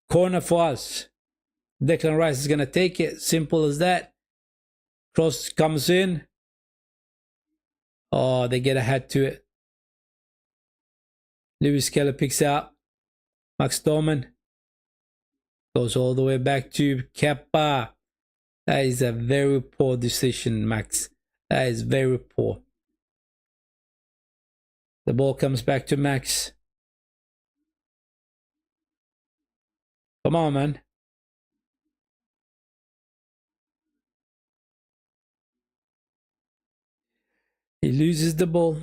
Corner for us. Declan Rice is going to take it. Simple as that. Cross comes in. Oh, they get a head to it. Lewis Kelly picks out. Max Dorman goes all the way back to Kepa. That is a very poor decision, Max. That is very poor. The ball comes back to Max. Come on, man. He loses the ball.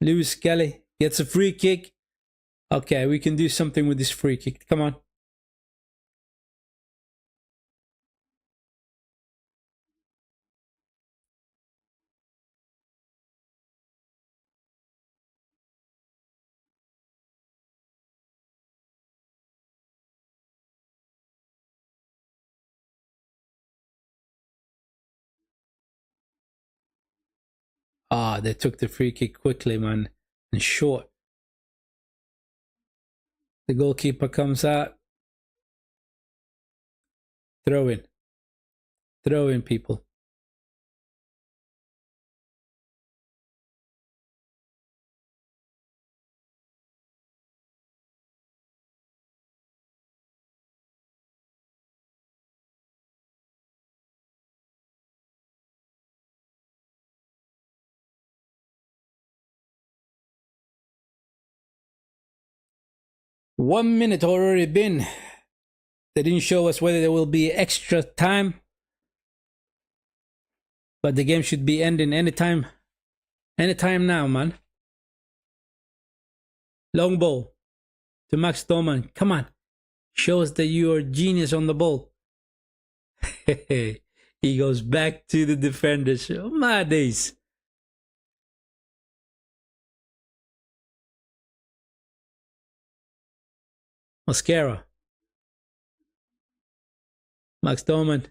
Lewis Kelly gets a free kick. Okay, we can do something with this free kick. Come on. They took the free kick quickly, man. And short. The goalkeeper comes out. Throw in. Throw in, people. One minute already been. They didn't show us whether there will be extra time. But the game should be ending anytime. Anytime now, man. Long ball to Max Dorman. Come on. Show us that you are a genius on the ball. He goes back to the defenders. Oh, my days. Mascara. Max Dorman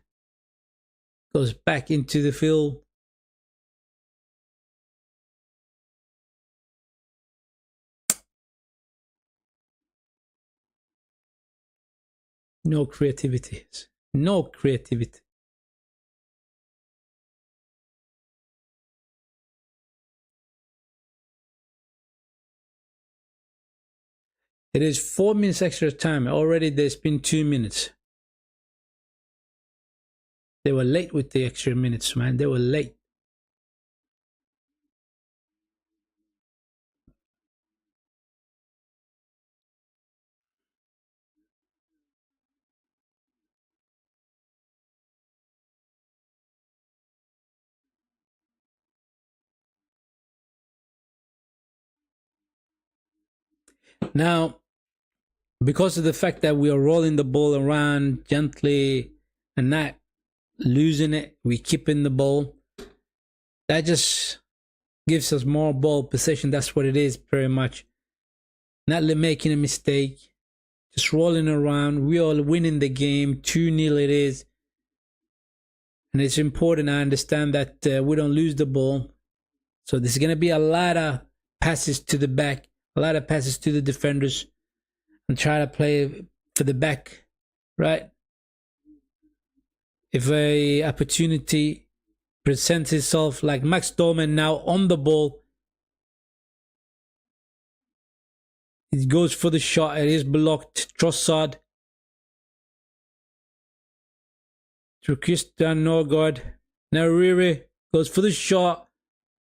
goes back into the field. No creativity. No creativity. It is 4 minutes extra time. Already there's been 2 minutes. They were late with the extra minutes, man. They were late. Now, because of the fact that we are rolling the ball around gently and not losing it, we keeping the ball. That just gives us more ball possession. That's what it is, pretty much. Not making a mistake, just rolling around. We are winning the game. 2-0 it is. And it's important, I understand, that we don't lose the ball. So there's going to be a lot of passes to the back, a lot of passes to the defenders, and try to play for the back, right? If a opportunity presents itself, like Max Doman now on the ball, he goes for the shot. It is blocked. Trossard to Christian Norgard. Nariri goes for the shot.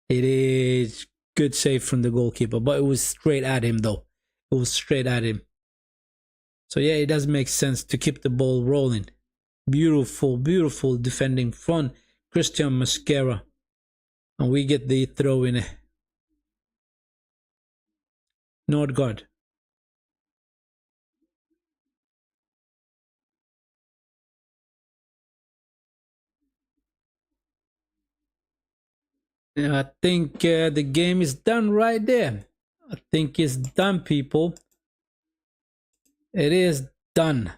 It is good save from the goalkeeper, but it was straight at him though. It was straight at him. So yeah, it does make sense to keep the ball rolling. Beautiful, beautiful defending from Christian Mascara. And we get the throw in. Nordgaard. I think the game is done right there. I think it's done, people. It is done.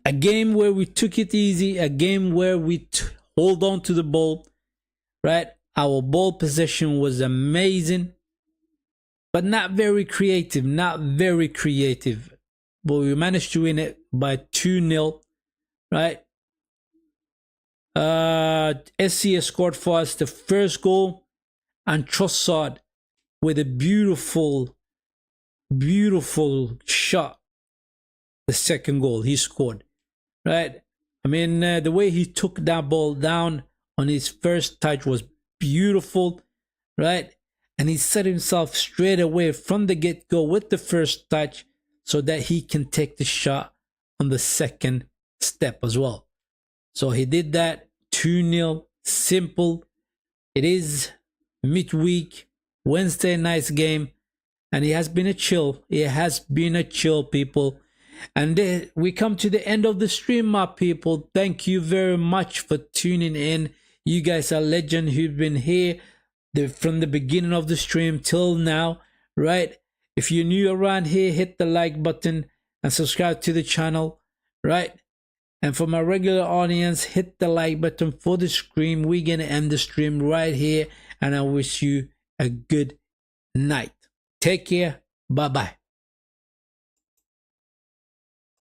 A game where we took it easy, a game where we hold on to the ball, right? Our ball possession was amazing, but not very creative, not very creative. But we managed to win it by 2-0, right? SCA scored for us the first goal, and Trossard with a beautiful, beautiful shot. The second goal he scored, right? I mean, the way he took that ball down on his first touch was beautiful, right? And he set himself straight away from the get-go with the first touch so that he can take the shot on the second step as well. So he did that. 2-0, simple. It is midweek, Wednesday night's game, and it has been a chill. It has been a chill, people. And we come to the end of the stream, my people. Thank you very much for tuning in. You guys are legends who've been here from the beginning of the stream till now, right? If you're new around here, hit the like button and subscribe to the channel, right? And for my regular audience, hit the like button for the stream. We're going to end the stream right here. And I wish you a good night. Take care. Bye-bye.